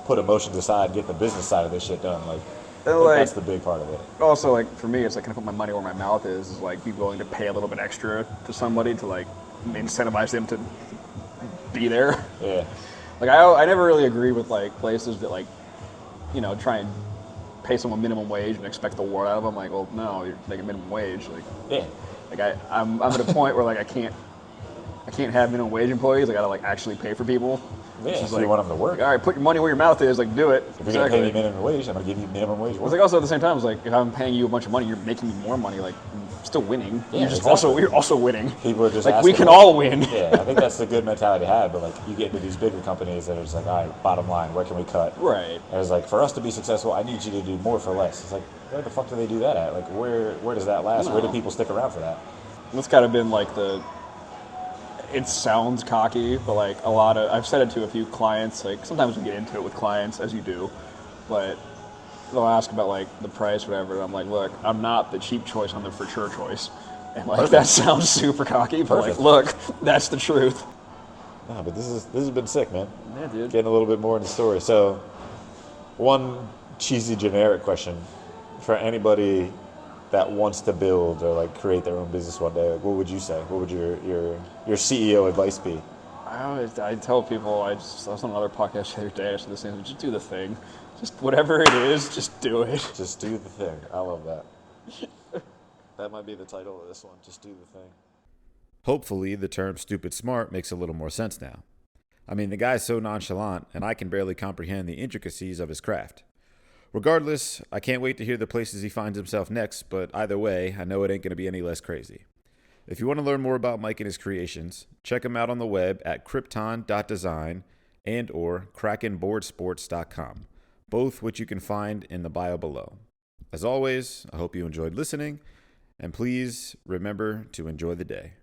put emotions aside and get the business side of this shit done, like, I think like- that's the big part of it. Also, like for me, it's like, can I put my money where my mouth is like be willing to pay a little bit extra to somebody to like incentivize them to be there. Yeah. Like I never really agree with like places that like, you know, try and pay someone minimum wage and expect the world out of them. Like, well, no, you're making minimum wage. Like, Yeah. I'm at a point where like I can't have minimum wage employees. I gotta like actually pay for people. Yeah, It's just if you want them to work. all right, put your money where your mouth is. Like, do it. If you're going to pay me minimum wage, I'm going to give you minimum wage It's work. like also at the same time, it's like if I'm paying you a bunch of money, you're making me more money. Like, I'm still winning. Yeah, You're just exactly. you're also winning. People are just like asking, we can all win. Yeah, I think that's the good mentality to have. But like, you get into these bigger companies that are just like, all right, bottom line, where can we cut? Right. And it's like, for us to be successful, I need you to do more for less. It's like, where the fuck do they do that at? Like, where does that last? No. Where do people stick around for that? That's kind of been like it sounds cocky, but like I've said it to a few clients, like sometimes we get into it with clients, as you do, but they'll ask about like the price, whatever, and I'm like, look, I'm not the cheap choice, I'm the for sure choice. And like, Perfect. that sounds super cocky, but Perfect. like, look, that's the truth. No, but this has been sick, man. Yeah, dude. Getting a little bit more into the story. So, one cheesy generic question for anybody that wants to build or like create their own business one day, like, what would you say? What would your CEO advice be? I tell people, I was on another podcast the other day, I said the same thing, just do the thing. Just whatever it is, just do it. Just do the thing. I love that. That might be the title of this one. Just do the thing. Hopefully, the term stupid smart makes a little more sense now. I mean, the guy's so nonchalant, and I can barely comprehend the intricacies of his craft. Regardless, I can't wait to hear the places he finds himself next, but either way, I know it ain't going to be any less crazy. If you want to learn more about Mike and his creations, check him out on the web at kryton.design and or krakenboardsports.com, both which you can find in the bio below. As always, I hope you enjoyed listening, and please remember to enjoy the day.